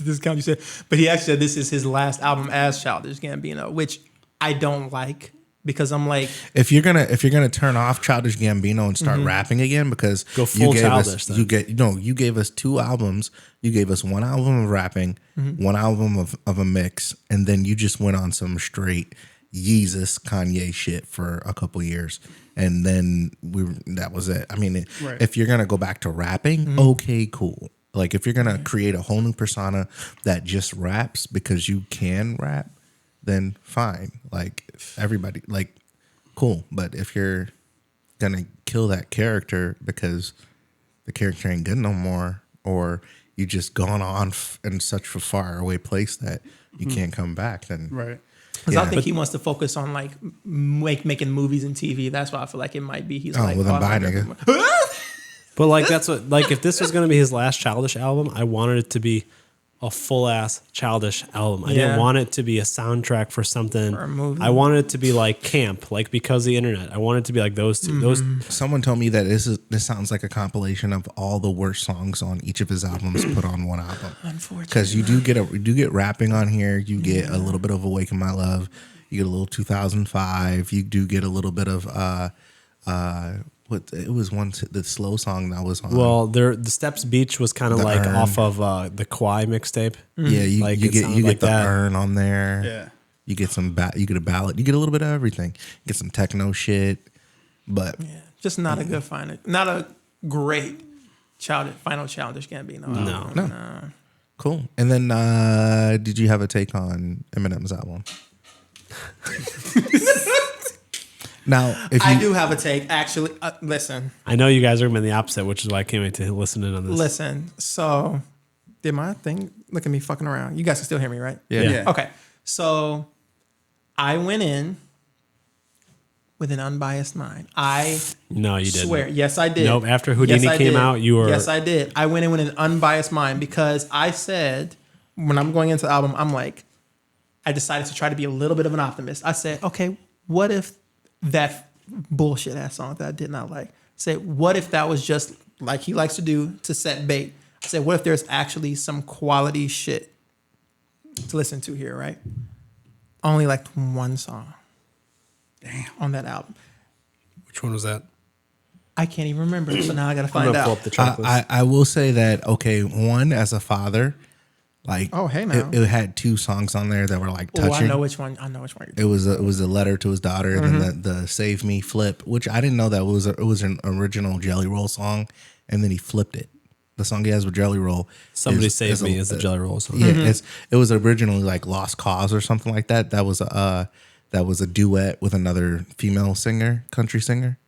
discount you said, but he actually said this is his last album as Childish Gambino, which I don't like. Because I'm like, if you're gonna turn off Childish Gambino and start rapping again, because go full Childish. You gave us 2 albums. You gave us 1 album of rapping, 1 album of a mix, and then you just went on some straight Yeezus Kanye shit for a couple years, and then that was it. I mean, if you're gonna go back to rapping, okay, cool. Like if you're gonna create a whole new persona that just raps because you can rap, then fine. Like everybody, like cool. But if you're gonna kill that character because the character ain't good no more, or you just gone on in such a far away place that you can't come back, then right. Because I think he wants to focus on like making movies and TV. That's why I feel like it might be. He's well then bye, nigga. But like that's what, like if this was gonna be his last Childish album, I wanted it to be a full ass Childish album. I didn't want it to be a soundtrack for something. Or a movie. I wanted it to be like camp, like Because of the Internet. I wanted it to be like those two. Those. Someone told me that this sounds like a compilation of all the worst songs on each of his albums put on one album. Unfortunately, because you do get rapping on here. You get a little bit of Awaken My Love. You get a little 2005. You do get a little bit of what it was the slow song that was on. Well, the Steps Beach was kind of like Urn. off of the Kwai mixtape. Yeah, you get like the that. Urn on there. Yeah. You get you get a ballad. You get a little bit of everything. You get some techno shit, but just not a good not a great final Childish Gambino. No. Cool. And then did you have a take on Eminem's album? Now, if I do have a take, actually. Listen. I know you guys are going to be the opposite, which is why I can't wait to listen in on this. Listen. So, did my thing? Look at me fucking around. You guys can still hear me, right? Yeah. Okay. So, I went in with an unbiased mind. No, you didn't. Swear. Yes, I did. Nope. After Houdini came out, you were. Yes, I did. I went in with an unbiased mind because I said, when I'm going into the album, I'm like, I decided to try to be a little bit of an optimist. I said, okay, what if that bullshit ass song that I did not like, say, what if that was just like he likes to do to set bait? I said, what if there's actually some quality shit to listen to here, right? Only like 1 song. Damn. On that album. Which one was that? I can't even remember, so now I gotta I'm find gonna pull out. up the track list. I will say that, okay, one, as a father, Like, Oh, hey, now. it had 2 songs on there that were like touching. Oh, I know which one. It was a letter to his daughter, and then the "Save Me" flip, which I didn't know that it was an original Jelly Roll song, and then he flipped it. The song he has with Jelly Roll, Somebody Save Me is the Jelly Roll song. Yeah, it was originally like "Lost Cause" or something like that. That was a duet with another female singer, country singer.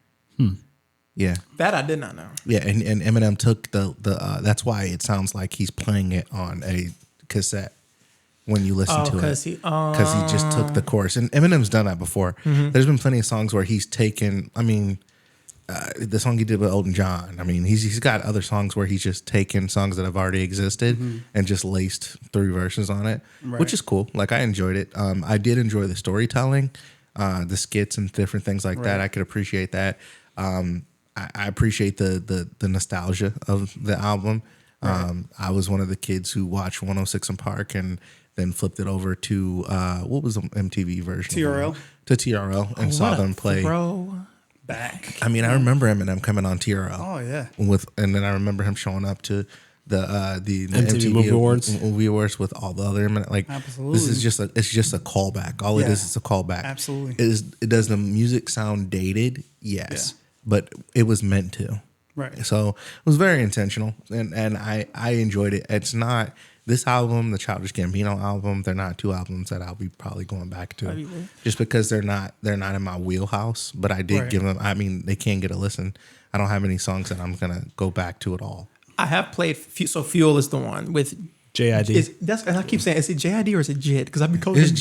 Yeah, That I did not know. yeah, and Eminem took the that's why it sounds like he's playing it on a cassette when you listen to it, because he just took the chorus. And Eminem's done that before. There's been plenty of songs where he's taken. I mean, the song he did with Elton John. I mean, he's got other songs where he's just taken songs that have already existed and just laced 3 verses on it, which is cool. Like, I enjoyed it. I did enjoy the storytelling, the skits and different things like that. I could appreciate that. I appreciate the nostalgia of the album. I was one of the kids who watched 106 in Park and then flipped it over to what was the MTV version? TRL. To TRL and saw them play. Back. I mean, I remember Eminem coming on TRL. Oh yeah. And then I remember him showing up to the MTV Movie Awards with all the other Eminem. Like, Absolutely. this is just a callback. All it is a callback. Absolutely. Does the music sound dated? Yes, but it was meant to. Right. So it was very intentional, and I enjoyed it. It's not this album, the Childish Gambino album. They're not 2 albums that I'll be probably going back to, just because they're not in my wheelhouse. But I did give them. I mean, they can get a listen. I don't have any songs that I'm gonna go back to at all. I have played. So Fuel is the one with JID. And I keep saying, is it JID or is it JID? Because I've been calling It's it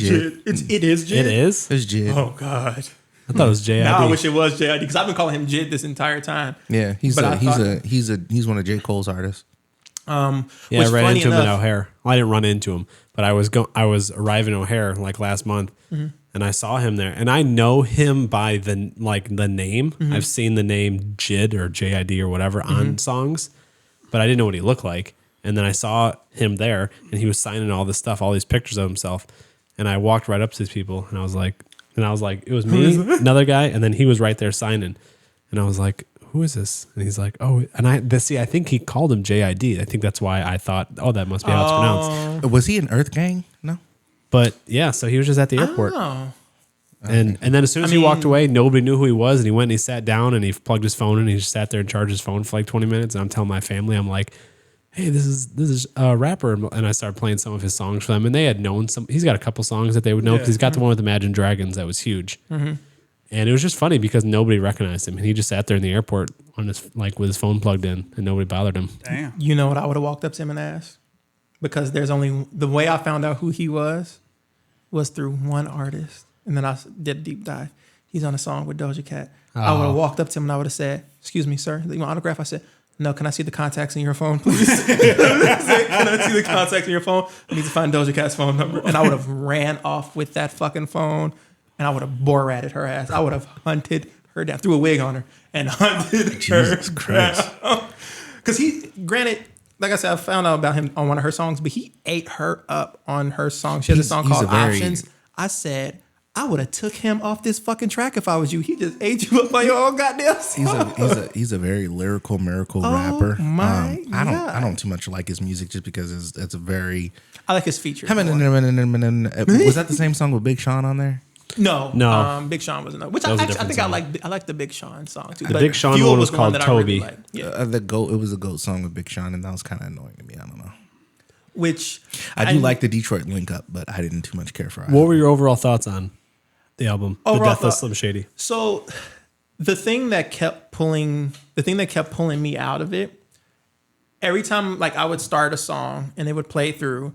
JID. It is JID. It is? It's JID. Oh God. I thought it was JID. Now I wish it was JID because I've been calling him JID this entire time. Yeah, he's one of J. Cole's artists. Yeah, I ran into him in O'Hare. Well, I didn't run into him, but I was arriving at O'Hare like last month, and I saw him there, and I know him by the name. I've seen the name JID or JID or whatever on songs, but I didn't know what he looked like. And then I saw him there, and he was signing all this stuff, all these pictures of himself, and I walked right up to these people, and I was like, it was me, another guy, and then he was right there signing, and I was like, who is this? And he's like, oh, and I think he called him JID. I think that's why I thought, oh, that must be how it's pronounced. Was he in Earth Gang? No. But yeah, so he was just at the airport. And then as soon as he walked away, nobody knew who he was. And he went and he sat down and he plugged his phone in and he just sat there and charged his phone for like 20 minutes. And I'm telling my family, I'm like, hey, this is a rapper. And I started playing some of his songs for them. And they had known he's got a couple songs that they would know because he's got the one with Imagine Dragons that was huge. And it was just funny because nobody recognized him. And he just sat there in the airport on his with his phone plugged in and nobody bothered him. Damn. You know what I would have walked up to him and asked? Because there's only the way I found out who he was through one artist. And then I did a deep dive. He's on a song with Doja Cat. I would have walked up to him and I would have said, excuse me, sir, you want an autograph? I said, no, can I see the contacts in your phone, please? Can I see the contacts in your phone? I need to find Doja Cat's phone number. And I would have ran off with that fucking phone and I would have Borated her ass. I would have hunted her down, threw a wig on her and hunted Jesus her Christ. Because granted, like I said, I found out about him on one of her songs, but he ate her up on her song. She has a song called Options. I said, I would have took him off this fucking track if I was you. He just ate you up on your own goddamn song. He's a very lyrical rapper. I don't too much like his music just because it's a very. I like his features. Was that the same song with Big Sean on there? No. Big Sean wasn't. Which I think song. I like the Big Sean song too. The Big Sean one was called Toby. Really The GOAT. It was a GOAT song with Big Sean, and that was kind of annoying to me. I don't know. Which I do like the Detroit link up, but I didn't too much care for it. What were your overall thoughts on the album? The Death of Slim Shady. So the thing that kept pulling me out of it, every time like I would start a song and they would play it through,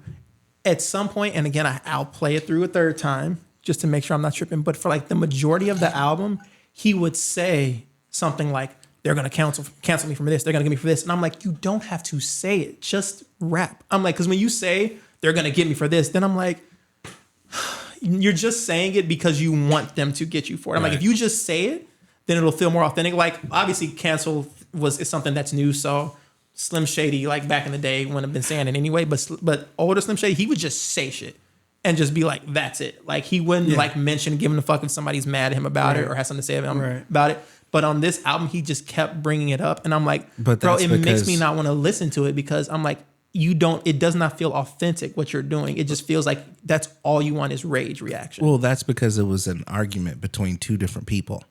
at some point, and again I'll play it through a third time just to make sure I'm not tripping, but for like the majority of the album, he would say something like, they're going to cancel me from this. They're going to get me for this. And I'm like, you don't have to say it. Just rap. I'm like, because when you say they're going to get me for this, then I'm like, you're just saying it because you want them to get you for it. I'm like, if you just say it, then it'll feel more authentic. Like, obviously, cancel is something that's new. So Slim Shady, like back in the day, wouldn't have been saying it anyway. But older Slim Shady, he would just say shit and just be like, that's it. Like, he wouldn't like mention giving a fuck if somebody's mad at him about it or has something to say about it. But on this album, he just kept bringing it up. And I'm like, bro, it makes me not want to listen to it because I'm like, it does not feel authentic what you're doing. It just feels like that's all you want is rage reaction. Well, that's because it was an argument between two different people.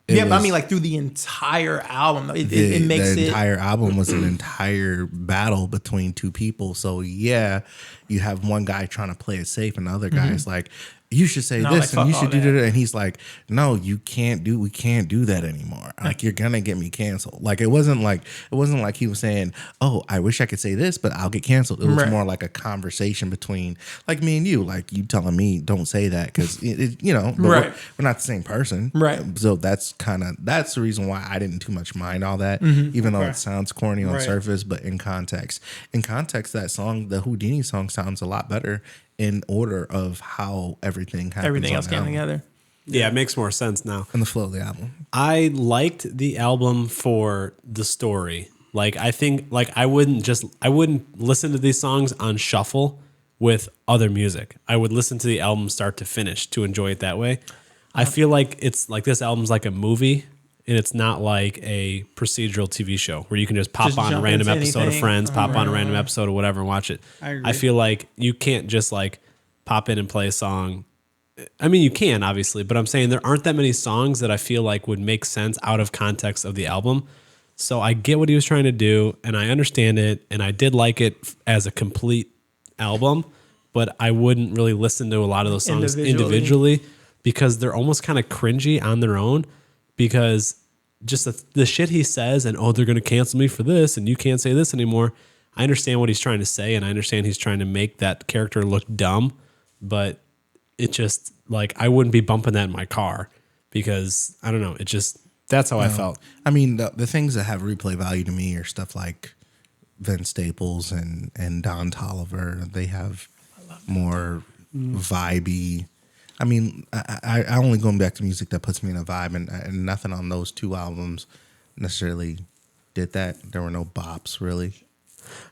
But I mean, like through the entire album, it makes the entire album was an entire battle between two people. So yeah, you have one guy trying to play it safe, and the other guy is like, you should say this and you should do that. And he's like, no, we can't do that anymore. Like, you're gonna get me canceled. Like, it wasn't like he was saying, oh, I wish I could say this, but I'll get canceled. It was more like a conversation between like me and you, like you telling me don't say that because we're not the same person, right? So that's the reason why I didn't too much mind all that, even though it sounds corny on surface, but in context, that song, the Houdini song, sounds a lot better in order of how everything else came together. Yeah, it makes more sense now. And the flow of the album. I liked the album for the story. Like, I think, like, I wouldn't listen to these songs on shuffle with other music. I would listen to the album start to finish to enjoy it that way. I feel like it's like this album's like a movie, and it's not like a procedural TV show where you can just pop on a random episode of Friends, pop on a random episode of whatever and watch it. I feel like you can't just like pop in and play a song. I mean, you can obviously, but I'm saying there aren't that many songs that I feel like would make sense out of context of the album. So I get what he was trying to do, and I understand it, and I did like it as a complete album, but I wouldn't really listen to a lot of those songs individually because they're almost kind of cringy on their own. Because just the shit he says and, oh, they're going to cancel me for this and you can't say this anymore. I understand what he's trying to say, and I understand he's trying to make that character look dumb, but it just, like, I wouldn't be bumping that in my car because, I don't know, it just, that's how I felt. I mean, the things that have replay value to me are stuff like Vince Staples and Don Toliver. They have more vibey. I mean, I only going back to music that puts me in a vibe, and nothing on those two albums necessarily did that. There were no bops, really.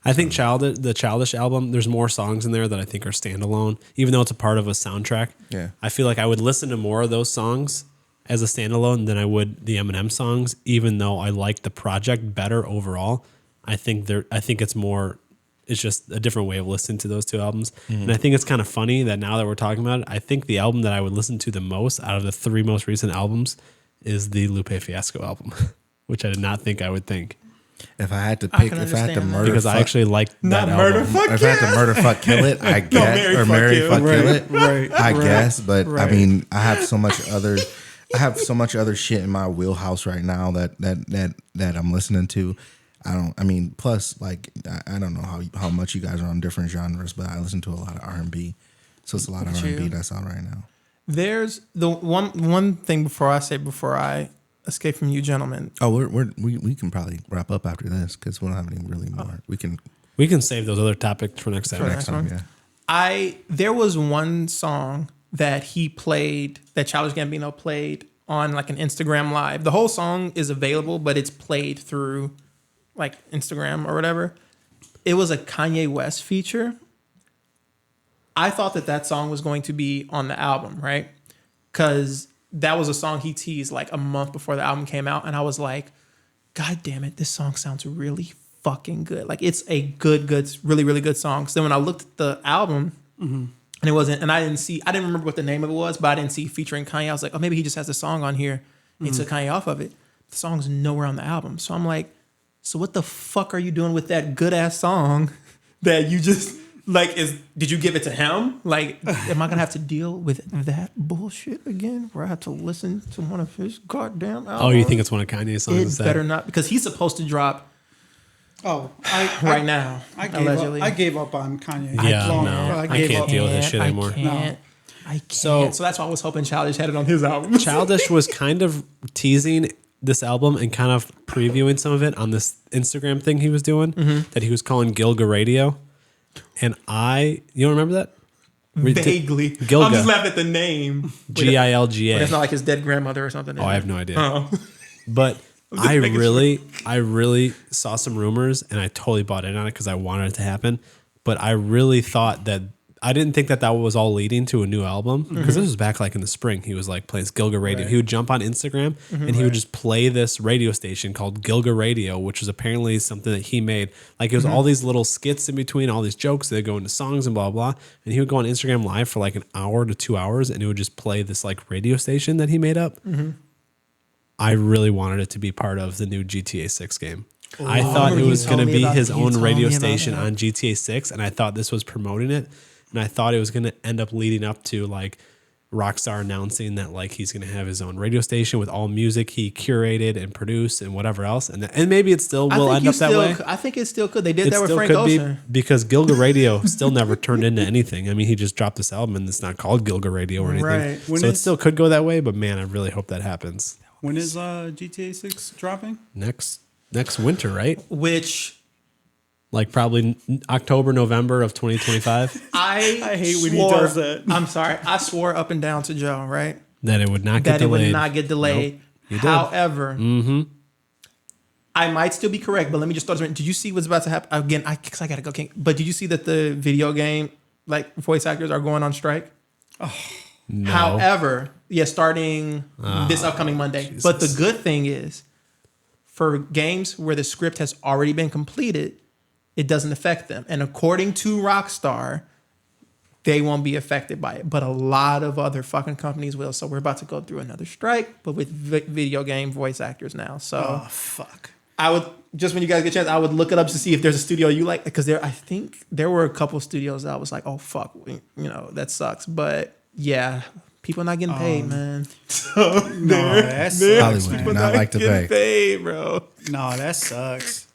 I think the Childish album, there's more songs in there that I think are standalone, even though it's a part of a soundtrack. Yeah. I feel like I would listen to more of those songs as a standalone than I would the Eminem songs, even though I like the project better overall. I think it's more... It's just a different way of listening to those two albums. And I think it's kind of funny that now that we're talking about it, I think the album that I would listen to the most out of the three most recent albums is the Lupe Fiasco album, which I did not think I would think. If I had to pick, if I had to murder, because I actually liked that album. If I had to murder, fuck, kill it, I guess, or marry, fuck, kill it, I guess. But I mean, I have so much other shit in my wheelhouse right now that I'm listening to. Plus, like, I don't know how much you guys are on different genres, but I listen to a lot of R&B. So it's a lot of R&B that's out right now. There's the one thing before I escape from you gentlemen. Oh, we can probably wrap up after this because we don't have any really more. We can save those other topics for next time. Yeah. There was one song that he played, that Childish Gambino played on like an Instagram live. The whole song is available, but it's played through like Instagram or whatever. It was a Kanye West feature. I thought that song was going to be on the album, right? Because that was a song he teased like a month before the album came out. And I was like, God damn it, this song sounds really fucking good. Like, it's a good, really, really good song. So then when I looked at the album and it wasn't, and I didn't remember what the name of it was, but I didn't see featuring Kanye. I was like, oh, maybe he just has a song on here and he took Kanye off of it. The song's nowhere on the album. So I'm like, so what the fuck are you doing with that good ass song that you just like did you give it to him? Like, am I gonna have to deal with that bullshit again where I have to listen to one of his goddamn albums? Oh, you think it's one of Kanye's songs? It better not, because he's supposed to drop now. I gave up on Kanye. Yeah, I can't deal with this shit anymore. I can't. So that's why I was hoping Childish had it on his album. Childish was kind of teasing this album and kind of previewing some of it on this Instagram thing he was doing that he was calling Gilga Radio. And you don't remember that? Vaguely. Gilga. I'm just laughing at the name. Gilga. It's not like his dead grandmother or something. Oh, I have no idea. But I really saw some rumors and I totally bought in on it because I wanted it to happen. But I really thought that I didn't think that was all leading to a new album because this was back like in the spring. He was like playing Gilga Radio. He would jump on Instagram and he would just play this radio station called Gilga Radio, which was apparently something that he made. Like it was all these little skits in between, all these jokes. They go into songs and blah, blah. And he would go on Instagram Live for like an hour to 2 hours and it would just play this like radio station that he made up. I really wanted it to be part of the new GTA 6 game. I thought it was going to be his own radio station on GTA 6, and I thought this was promoting it, and I thought it was going to end up leading up to like Rockstar announcing that like he's going to have his own radio station with all music he curated and produced and whatever else, and maybe it still will end up that way. I think it still could. They did that with Frank Ocean because Gilga Radio still never turned into anything. I mean, he just dropped this album, and it's not called Gilga Radio or anything, Right. So it still could go that way. But man, I really hope that happens. When is GTA 6 dropping? Next winter, right? Which, like probably October, November of 2025. I hate when he does that. I'm sorry. I swore up and down to Joe, right? That it would not get delayed. That it would not get delayed. Nope, you However, I might still be correct, but let me just throw this in. Did you see what's about to happen? Again, because I got to go. But did you see that the video game like voice actors are going on strike? No. However, starting this upcoming Monday. Jesus. But the good thing is, for games where the script has already been completed, it doesn't affect them. And according to Rockstar, they won't be affected by it. But a lot of other fucking companies will. So we're about to go through another strike, but with video game voice actors now. So fuck. I would, just when you guys get a chance, I would look it up to see if there's a studio you like. Because I think there were a couple studios that I was like, oh, fuck, that sucks. But yeah, people not getting paid, man. So that's Hollywood do not like to pay. Paid, bro. No, that sucks.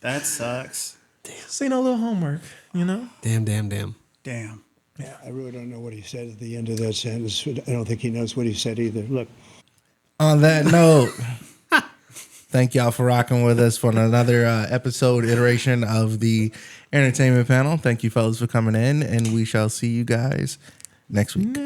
That sucks. See no little homework, Damn. Damn. Yeah, I really don't know what he said at the end of that sentence. I don't think he knows what he said either. Look. On that note, thank y'all for rocking with us for another iteration of the Entertainment Panel. Thank you, fellas, for coming in, and we shall see you guys next week.